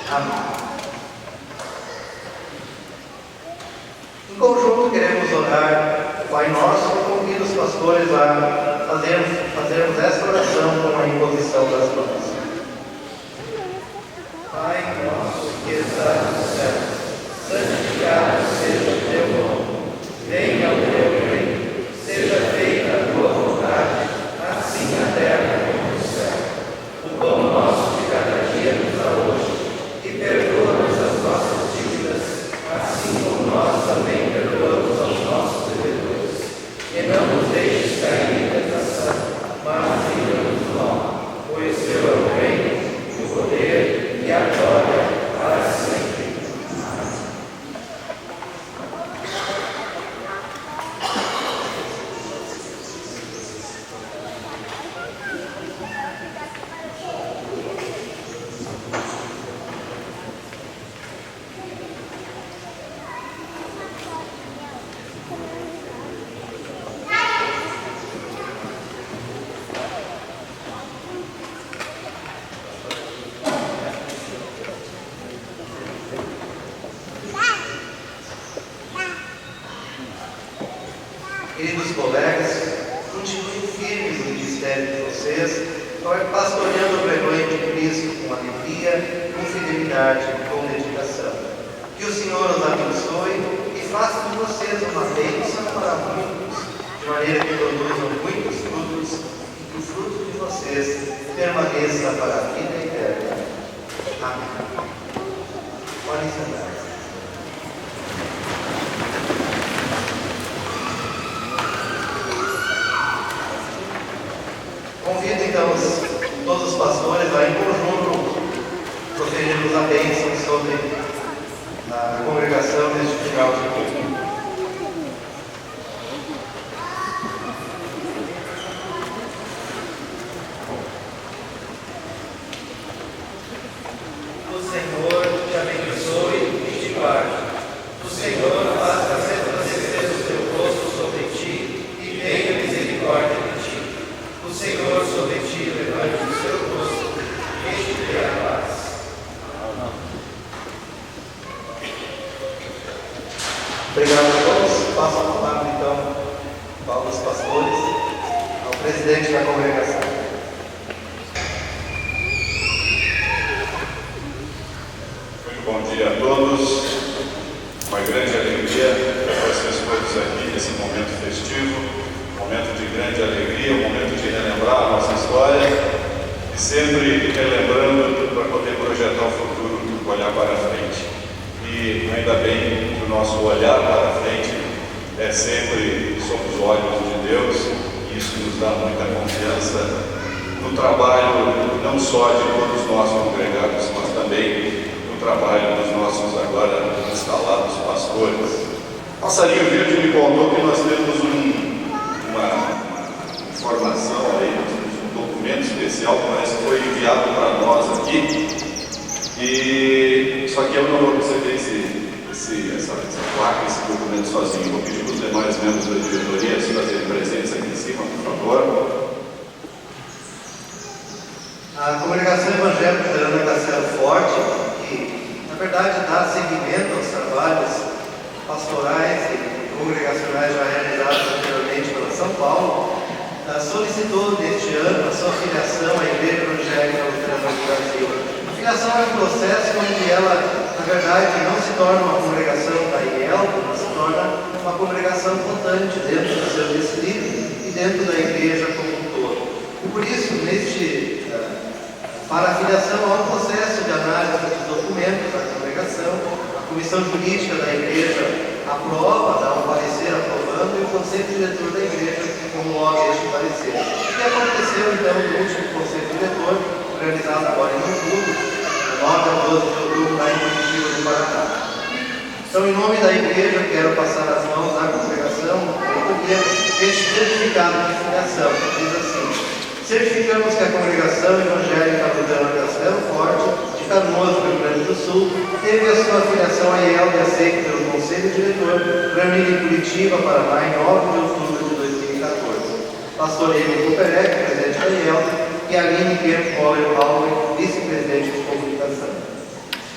D: Amém. Em conjunto queremos orar o Pai Nosso e convido os pastores a fazermos esta oração com a imposição das mãos. Pai nosso que estás no céu, santificado seja o teu nome. Venha o teu reino, seja feita a tua vontade, assim na terra como no céu. O pão nosso de cada dia nos dá hoje, e perdoa-nos as nossas dívidas, assim como nós também perdoamos aos nossos devedores. E não nos deixes cair em tentação, mas livra-nos do mal, pois teu é o reino, o poder e a glória para sempre. Amém. Queridos colegas, continuem firmes no ministério de vocês, pastoreando o rebanho de Cristo com alegria, com fidelidade e com dedicação. Que o Senhor os abençoe e faça de vocês uma bênção
H: a muitos, de maneira que produzam muitos frutos, e que o fruto de vocês permaneça para a vida eterna. Amém. Podem sentar. Convido então todos os pastores a em conjunto proferirmos a bênção sobre a congregação neste final de culto. O Senhor te abençoe e te guarde. O Senhor faça resplandecer o seu rosto sobre ti e tenha misericórdia de ti. O Senhor sobre ti levante o seu rosto e te dê a paz. Obrigado a todos. Passo a palavra então aos pastores, ao presidente da congregação.
G: Muito bom dia a todos. Uma grande alegria ter vocês todos aqui nesse momento festivo, momento de grande alegria, um momento de relembrar a nossa história e sempre relembrando para poder projetar o futuro, olhar para frente. E ainda bem que o nosso olhar para frente é sempre sob os olhos de Deus, e isso nos dá muita confiança no trabalho não só de todos nós congregados, mas também no trabalho dos nossos agora instalados pastores. Passarinho Verde me contou que nós temos uma informação aí, um documento especial que parece que foi enviado para nós aqui. E só que eu não vou receber essa placa, esse documento sozinho. Vou pedir para os demais membros da diretoria se fazerem presentes aqui em cima, por favor.
H: A congregação evangélica Fernando Castelo Forte, que na verdade dá seguimento aos trabalhos pastorais e congregacionais já realizados anteriormente pela São Paulo, solicitou neste ano a sua filiação à Igreja Evangélica Luterana do Brasil. A filiação é um processo onde ela, na verdade, não se torna uma congregação da IEL, mas se torna uma congregação votante dentro do seu distrito e dentro da igreja como um todo. E por isso, para a filiação, há um processo de análise dos documentos da congregação, a comissão jurídica da igreja aprova, dá um parecer aprovando, e o conselho diretor da igreja homologa este parecer. O que aconteceu, então, no último conselho diretor, realizado agora em outubro, 9 a 12 de outubro, lá em Curitiba, no Paraná. Então, em nome da igreja, quero passar as mãos à congregação, este certificado de filiação, que diz assim: certificamos que a congregação evangélica Luterana Castelo Forte, de Canoas, Rio Grande do Sul, teve a sua filiação à IEL e aceita pelo Conselho Diretor, reunido em Curitiba, Paraná, em 9 de outubro de 2014. Pastor Emílio Kuperek, presidente da IEL, e Aline Kemp Coller Paulo, vice-presidente de comunicação.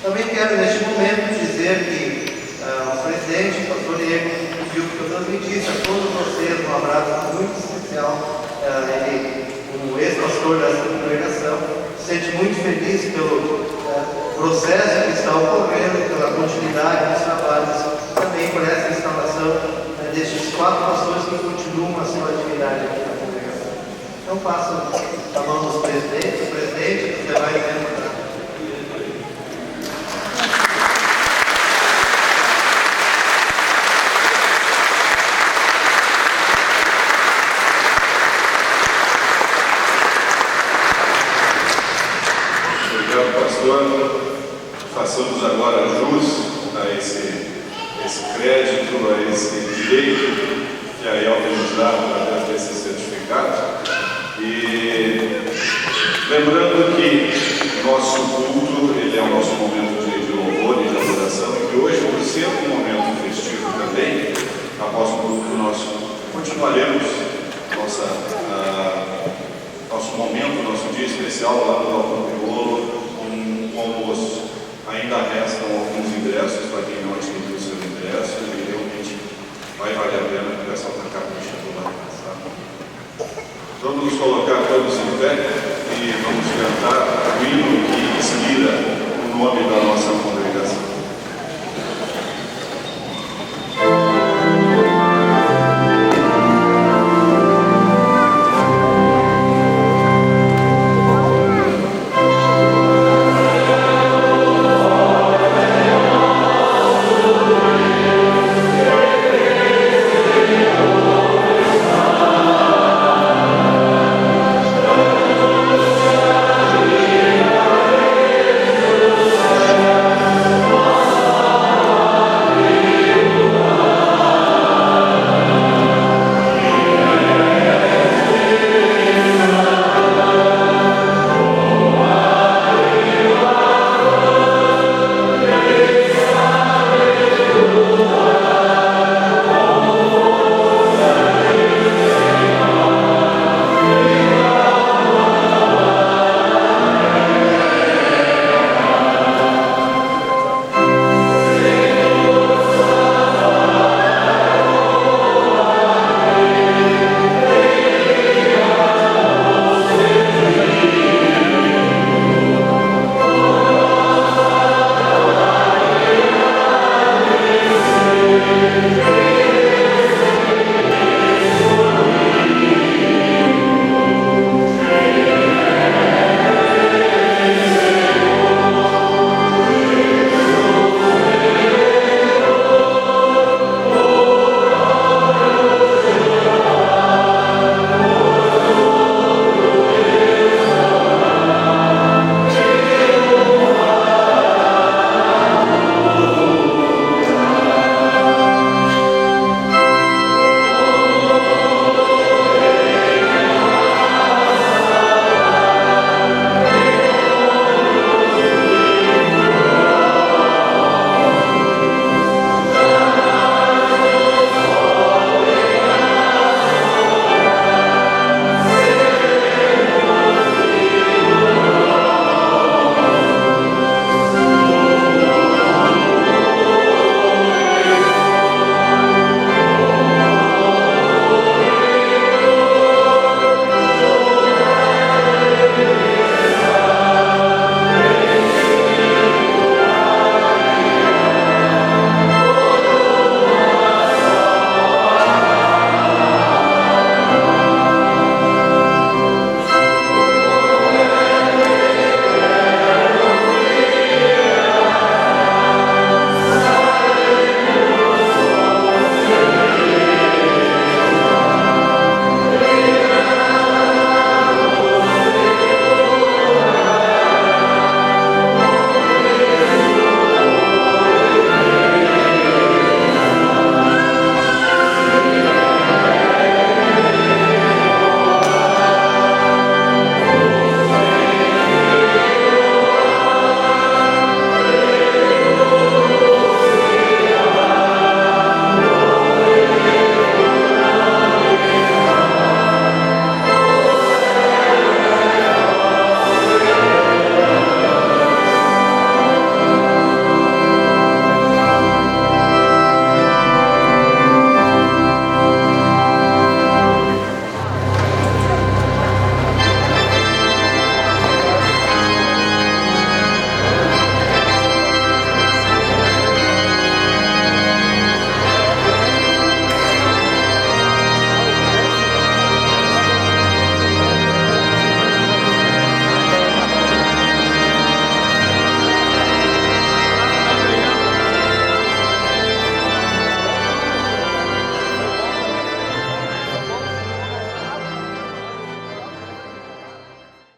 H: Também quero, neste momento, dizer que o presidente, o pastor Emílio, pediu que eu transmitisse a todos vocês um abraço muito especial. Ele, como ex-pastor dessa congregação, se sente muito feliz pelo processo que está ocorrendo, pela continuidade dos trabalhos, também por essa instalação destes 4 pastores que continuam a sua atividade aqui na congregação. Então, passo a mão dos presidentes, dos demais membros da diretoria.
G: Obrigado, pastor. Façamos agora jus a esse crédito, a esse direito que a IEL nos dá através desse certificado. E lembrando que o nosso culto, ele é o nosso momento de louvor e de adoração, e que hoje, por ser um momento festivo também, após o culto nós continuaremos nosso momento, nosso dia especial lá no Alto Crioulo,